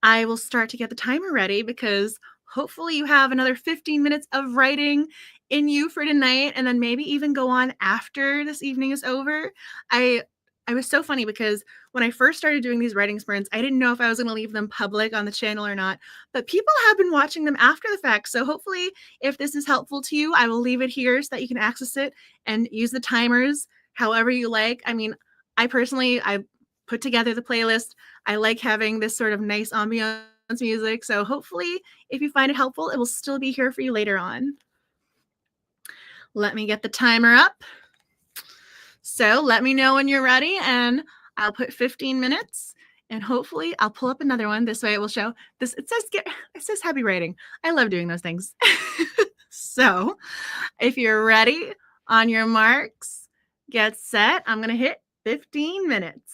Speaker 1: I will start to get the timer ready because hopefully you have another 15 minutes of writing in you for tonight and then maybe even go on after this evening is over. I was so funny because when I first started doing these writing sprints, I didn't know if I was going to leave them public on the channel or not, but people have been watching them after the fact. So hopefully if this is helpful to you, I will leave it here so that you can access it and use the timers however you like. I mean, I put together the playlist. I like having this sort of nice ambiance music. So hopefully, if you find it helpful, it will still be here for you later on. Let me get the timer up. So let me know when you're ready, and I'll put 15 minutes. And hopefully, I'll pull up another one. This way, it will show this. It says happy writing. I love doing those things. So, if you're ready, on your marks, get set. I'm gonna hit 15 minutes.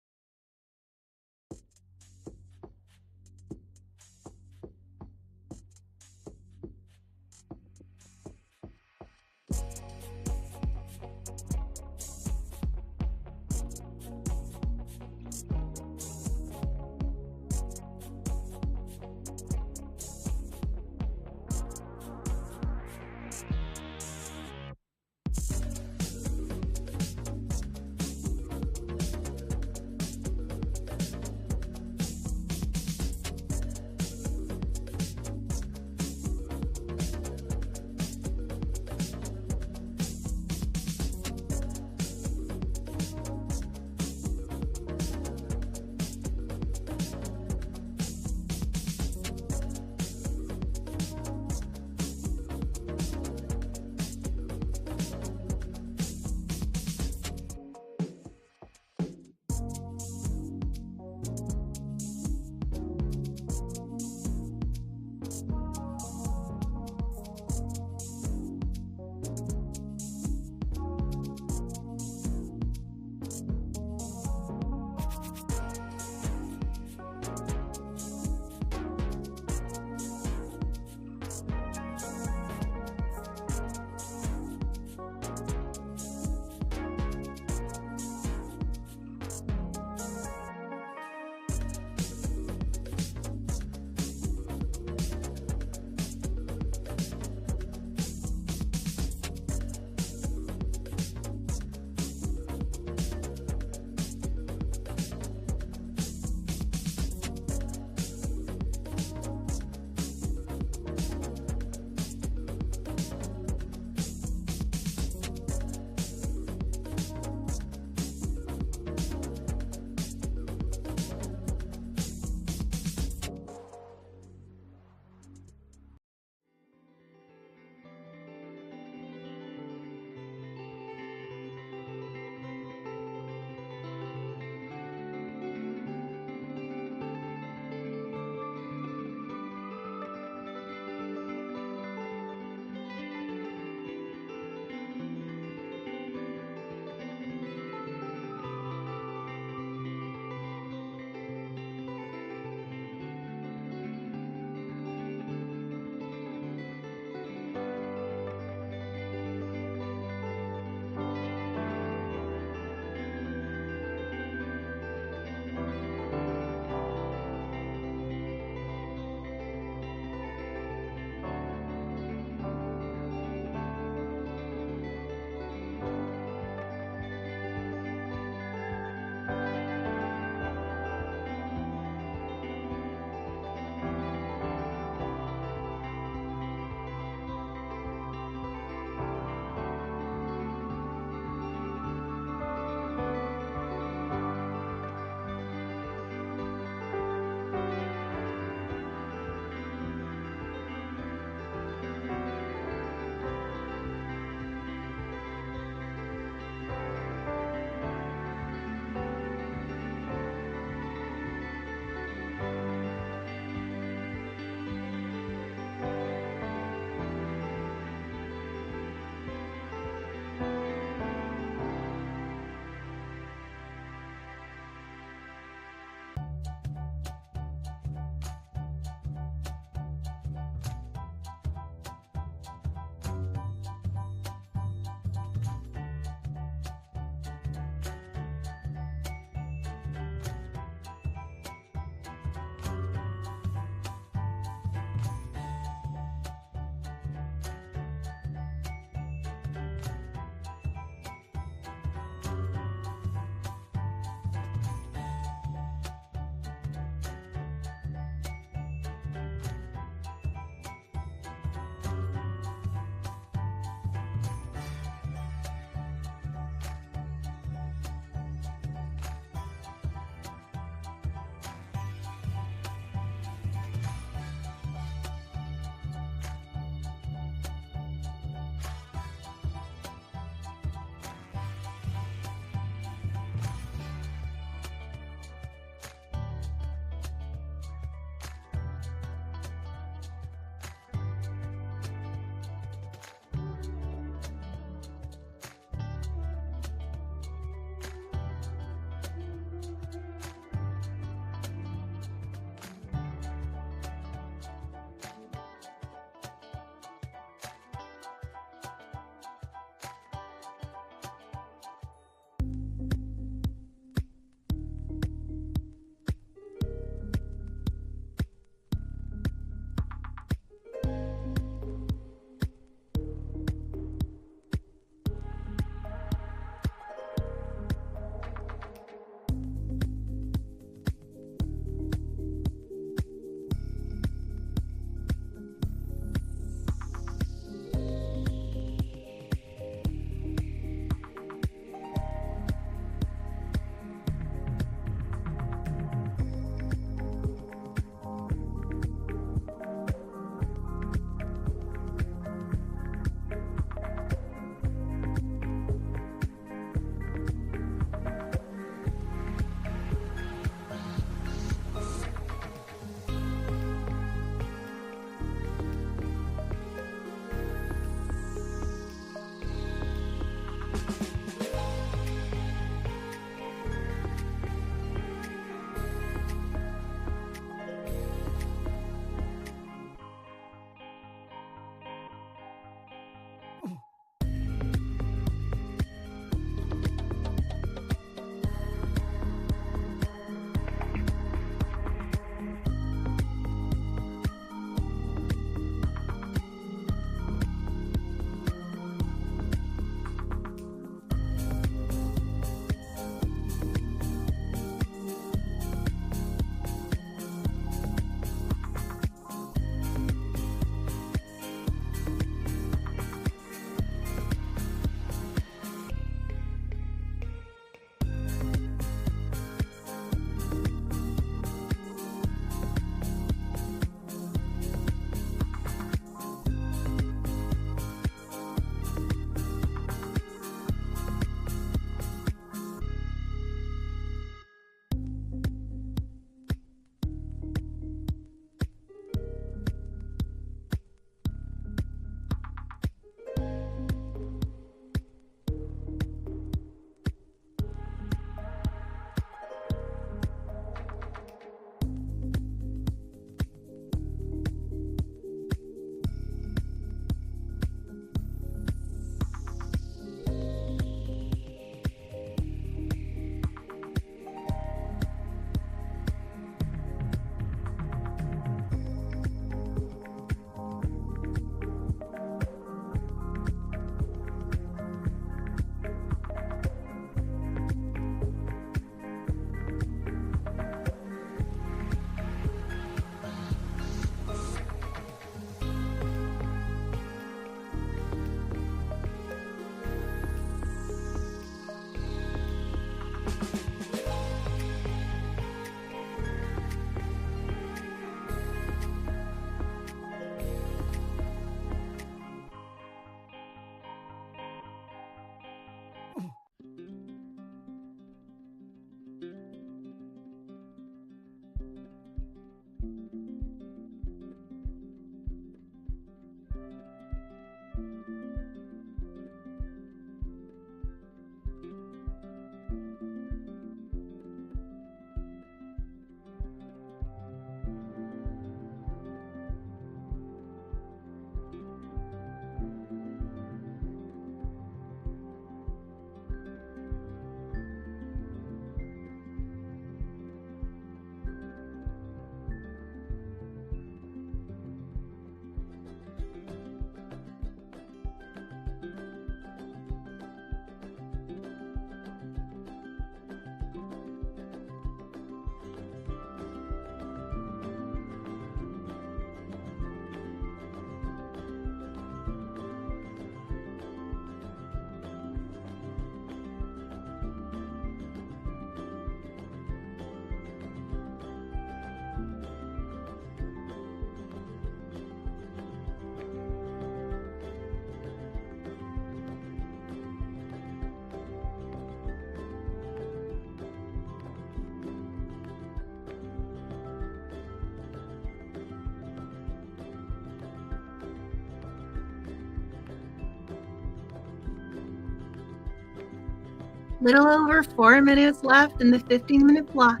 Speaker 1: Little over 4 minutes left in the 15-minute block.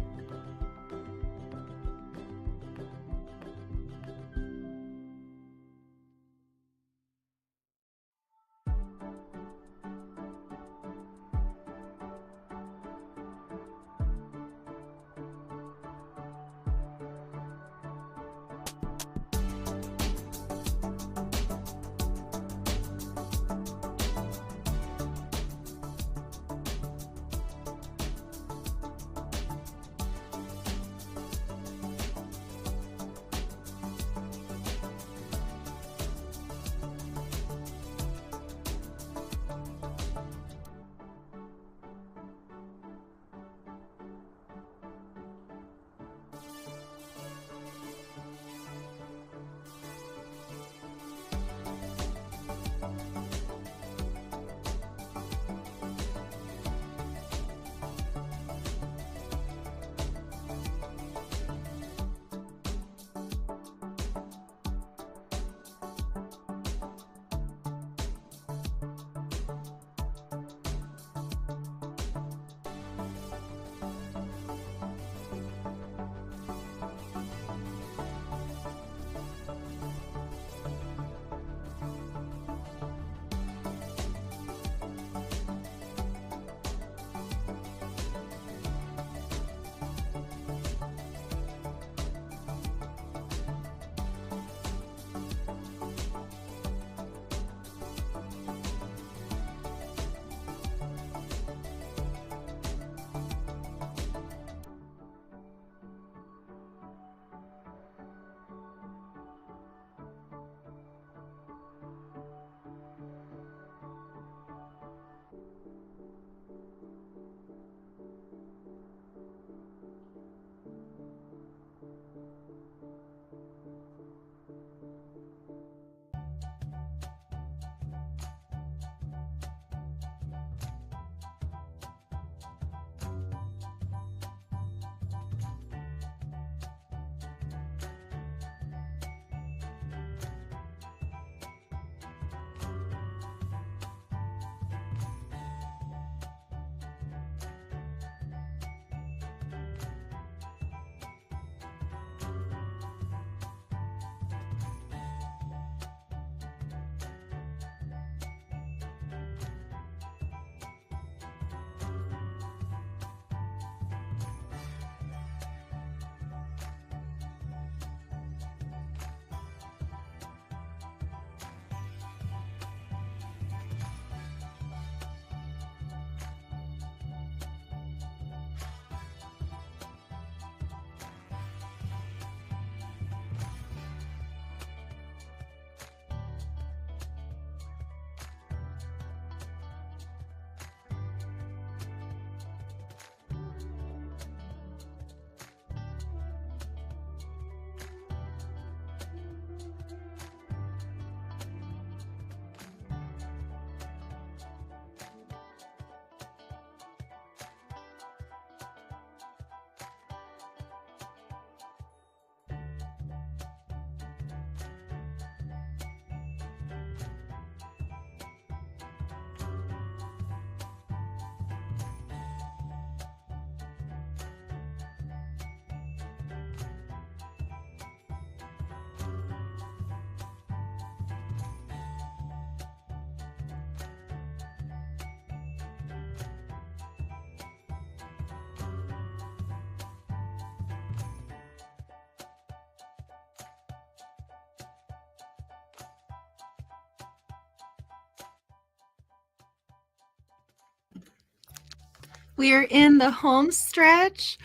Speaker 1: We are in the home stretch.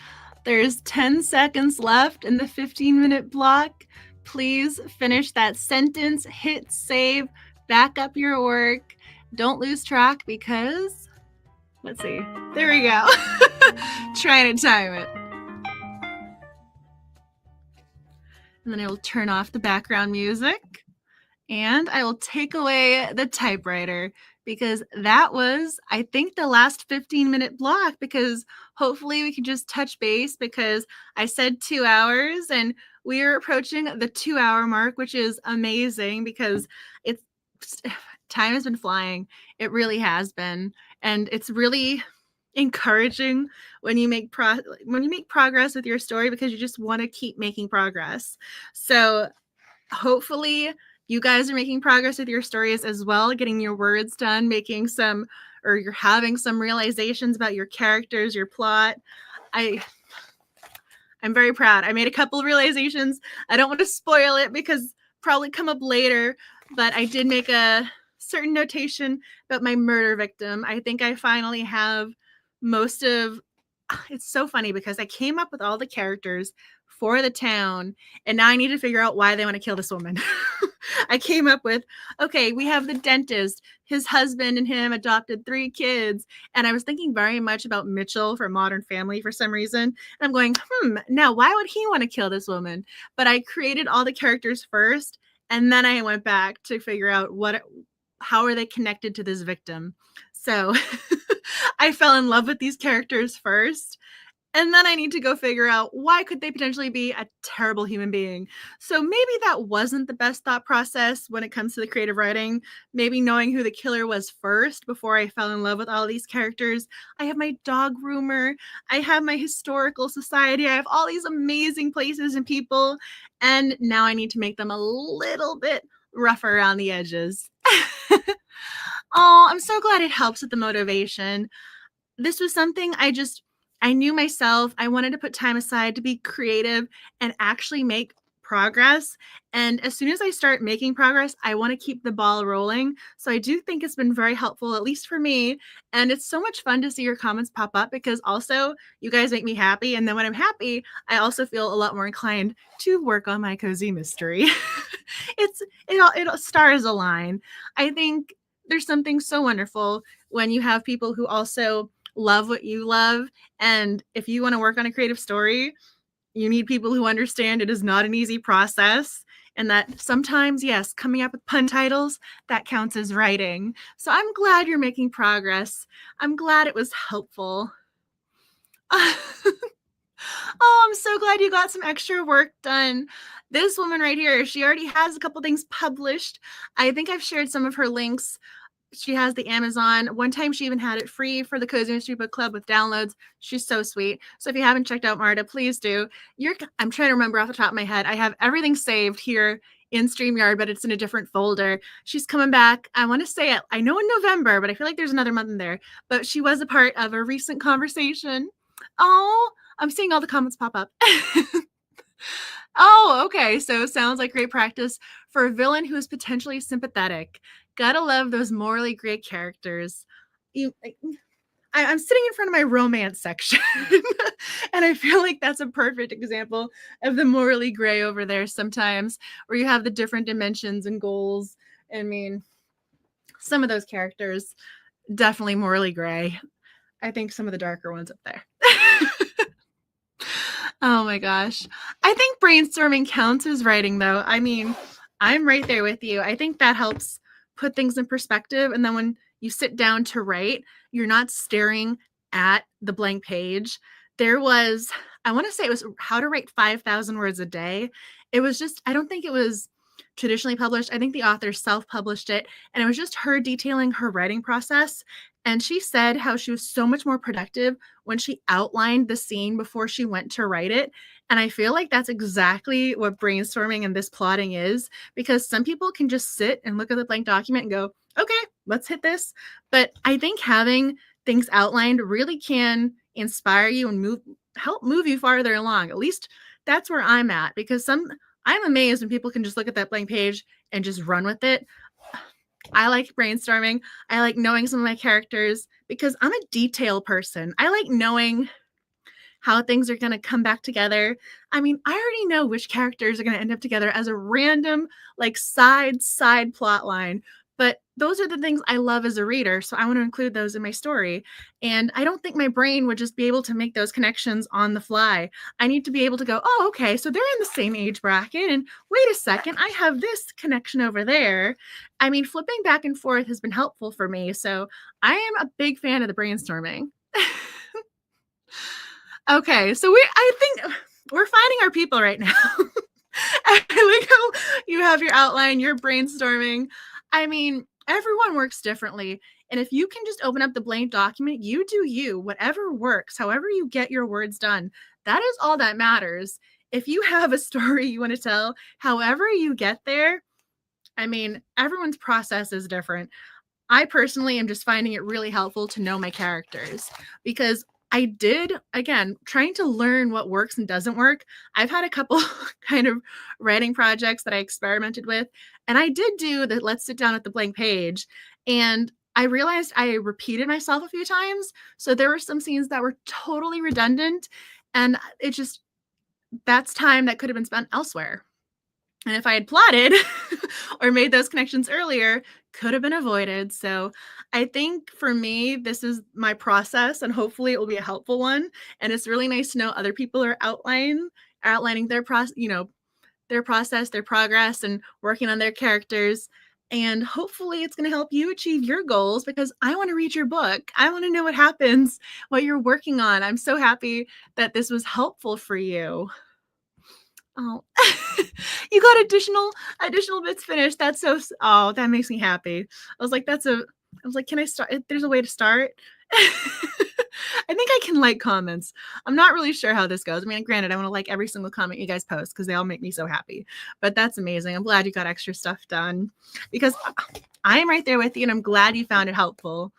Speaker 1: There's 10 seconds left in the 15-minute block. Please finish that sentence, hit save, back up your work. Don't lose track because, let's see, there we go. Trying to time it. And then I will turn off the background music and I will take away the typewriter because that was, I think, the last 15-minute block, because hopefully we can just touch base because I said 2 hours and we are approaching the 2-hour mark, which is amazing because it's time has been flying. It really has been. And it's really encouraging when you make progress with your story, because you just want to keep making progress. So hopefully you guys are making progress with your stories as well, getting your words done, or you're having some realizations about your characters, your plot. I'm very proud. I made a couple of realizations. I don't want to spoil it because probably come up later, but I did make a certain notation about my murder victim. I think I finally have most of it's so funny because I came up with all the characters for the town, and now I need to figure out why they want to kill this woman. I came up with, okay, we have the dentist, his husband and him adopted 3 kids. And I was thinking very much about Mitchell from Modern Family for some reason. And I'm going, now why would he want to kill this woman? But I created all the characters first, and then I went back to figure out how are they connected to this victim. So I fell in love with these characters first, and then I need to go figure out why could they potentially be a terrible human being. So maybe that wasn't the best thought process when it comes to the creative writing. Maybe knowing who the killer was first before I fell in love with all these characters. I have my dog groomer. I have my historical society. I have all these amazing places and people. And now I need to make them a little bit rougher around the edges. Oh, I'm so glad it helps with the motivation. This was something I knew myself. I wanted to put time aside to be creative and actually make progress. And as soon as I start making progress, I want to keep the ball rolling. So I do think it's been very helpful, at least for me. And it's so much fun to see your comments pop up because also you guys make me happy. And then when I'm happy, I also feel a lot more inclined to work on my cozy mystery. It stars align. I think there's something so wonderful when you have people who also love what you love. And if you want to work on a creative story, you need people who understand it is not an easy process. And that sometimes, yes, coming up with pun titles, that counts as writing. So I'm glad you're making progress. I'm glad it was helpful. Oh, I'm so glad you got some extra work done. This woman right here, she already has a couple things published. I think I've shared some of her links. She has the Amazon. One time she even had it free for the Cozy Mystery Book Club with downloads. She's so sweet. So if you haven't checked out Marta, please do. I'm trying to remember off the top of my head. I have everything saved here in StreamYard, but it's in a different folder. She's coming back. I want to say it. I know in November, but I feel like there's another month in there. But she was a part of a recent conversation. Oh, I'm seeing all the comments pop up. Oh, okay. So sounds like great practice for a villain who is potentially sympathetic. Gotta love those morally great characters. I'm sitting in front of my romance section, and I feel like that's a perfect example of the morally gray over there sometimes, where you have the different dimensions and goals. I mean, some of those characters definitely morally gray. I think some of the darker ones up there. Oh my gosh. I think brainstorming counts as writing, though. I mean, I'm right there with you. I think that helps put things in perspective. And then when you sit down to write, you're not staring at the blank page. I want to say it was How to Write 5,000 Words a Day. It was just, I don't think it was traditionally published. I think the author self-published it. And it was just her detailing her writing process. And she said how she was so much more productive when she outlined the scene before she went to write it. And I feel like that's exactly what brainstorming and this plotting is, because some people can just sit and look at the blank document and go, okay, let's hit this. But I think having things outlined really can inspire you and help move you farther along. At least that's where I'm at, because I'm amazed when people can just look at that blank page and just run with it. I like brainstorming. I like knowing some of my characters because I'm a detail person. I like knowing how things are going to come back together. I mean, I already know which characters are going to end up together as a random, like, side plot line. But those are the things I love as a reader, so I want to include those in my story. And I don't think my brain would just be able to make those connections on the fly. I need to be able to go, oh, okay, so they're in the same age bracket, and wait a second, I have this connection over there. I mean, flipping back and forth has been helpful for me, so I am a big fan of the brainstorming. Okay, so I think we're finding our people right now. I like how you have your outline, you're brainstorming. I mean, everyone works differently. And if you can just open up the blank document, you do you, whatever works, however you get your words done, that is all that matters. If you have a story you want to tell, however you get there, I mean, everyone's process is different. I personally am just finding it really helpful to know my characters because I did, again, trying to learn what works and doesn't work. I've had a couple kind of writing projects that I experimented with, and I did do the let's sit down at the blank page. And I realized I repeated myself a few times. So there were some scenes that were totally redundant, and it just, that's time that could have been spent elsewhere. And if I had plotted or made those connections earlier, could have been avoided. So I think for me, this is my process, and hopefully it will be a helpful one. And it's really nice to know other people are outlining their process, their process, their progress, and working on their characters. And hopefully it's going to help you achieve your goals because I want to read your book. I want to know what happens, what you're working on. I'm so happy that this was helpful for you. Oh, you got additional bits finished. That's so, oh, that makes me happy. I was like, can I start? There's a way to start. I think I can like comments. I'm not really sure how this goes. I mean, granted, I want to like every single comment you guys post because they all make me so happy. But that's amazing. I'm glad you got extra stuff done because I am right there with you, and I'm glad you found it helpful.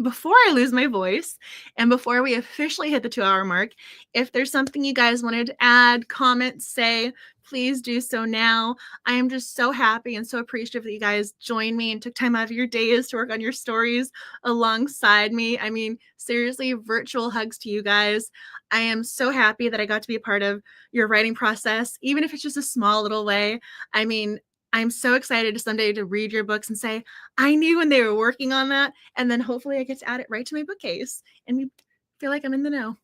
Speaker 1: Before I lose my voice and before we officially hit the 2-hour mark, if there's something you guys wanted to add, comment, say, please do so now. I am just so happy and so appreciative that you guys joined me and took time out of your days to work on your stories alongside me. I mean, seriously, virtual hugs to you guys. I am so happy that I got to be a part of your writing process, even if it's just a small little way. I mean, I'm so excited to someday to read your books and say, I knew when they were working on that. And then hopefully I get to add it right to my bookcase and we feel like I'm in the know.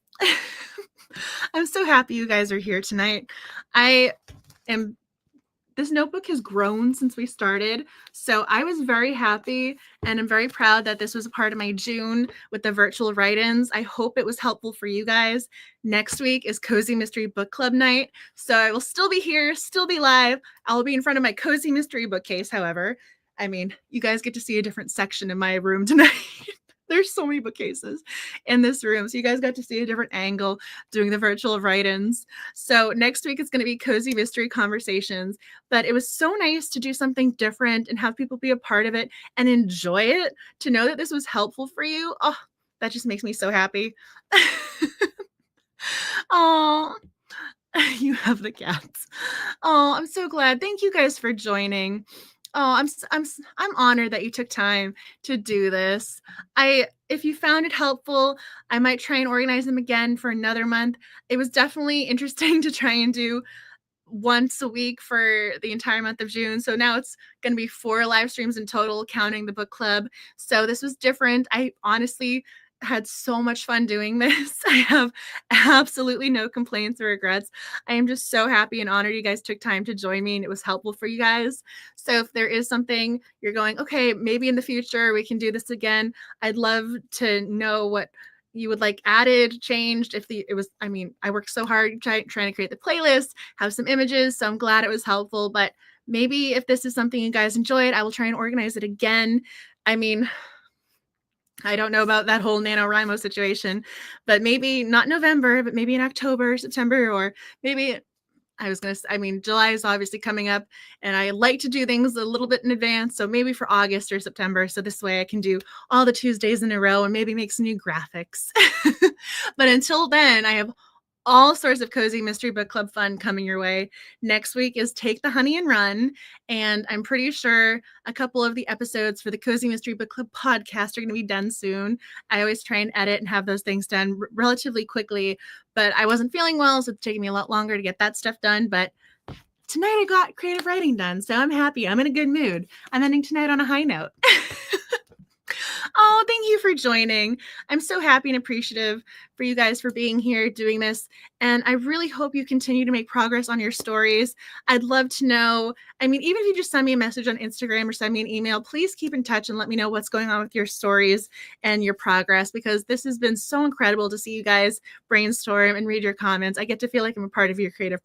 Speaker 1: I'm so happy you guys are here tonight. This notebook has grown since we started. So I was very happy and I'm very proud that this was a part of my June with the virtual write-ins. I hope it was helpful for you guys. Next week is Cozy Mystery Book Club night. So I will still be here, still be live. I'll be in front of my Cozy Mystery bookcase, however. I mean, you guys get to see a different section in my room tonight. There's so many bookcases in this room. So you guys got to see a different angle doing the virtual write-ins. So next week it's going to be Cozy Mystery Conversations. But it was so nice to do something different and have people be a part of it and enjoy it. To know that this was helpful for you, oh, that just makes me so happy. Oh, you have the cats. Oh, I'm so glad. Thank you guys for joining. Oh, I'm honored that you took time to do this. If you found it helpful, I might try and organize them again for another month. It was definitely interesting to try and do once a week for the entire month of June. So now it's going to be 4 live streams in total, counting the book club. So this was different. I honestly had so much fun doing this. I have absolutely no complaints or regrets. I am just so happy and honored you guys took time to join me and it was helpful for you guys. So if there is something you're going, okay, maybe in the future we can do this again, I'd love to know what you would like added, changed. I worked so hard trying to create the playlist, have some images. So I'm glad it was helpful. But maybe if this is something you guys enjoyed, I will try and organize it again. I mean, I don't know about that whole NaNoWriMo situation, but maybe not November, but maybe in October, September, or maybe July is obviously coming up and I like to do things a little bit in advance. So maybe for August or September. So this way I can do all the Tuesdays in a row and maybe make some new graphics. But until then, I have all sorts of Cozy Mystery Book Club fun coming your way. Next week is Take the Honey and Run. And I'm pretty sure a couple of the episodes for the Cozy Mystery Book Club podcast are going to be done soon. I always try and edit and have those things done relatively quickly, but I wasn't feeling well, so it's taking me a lot longer to get that stuff done. But tonight I got creative writing done, so I'm happy. I'm in a good mood. I'm ending tonight on a high note. Oh, thank you for joining. I'm so happy and appreciative for you guys for being here doing this. And I really hope you continue to make progress on your stories. I'd love to know. I mean, even if you just send me a message on Instagram or send me an email, please keep in touch and let me know what's going on with your stories and your progress, because this has been so incredible to see you guys brainstorm and read your comments. I get to feel like I'm a part of your creative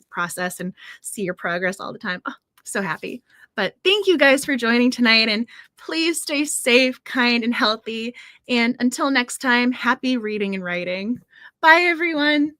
Speaker 1: process and see your progress all the time. Oh, so happy. But thank you guys for joining tonight, and please stay safe, kind, and healthy. And until next time, happy reading and writing. Bye, everyone.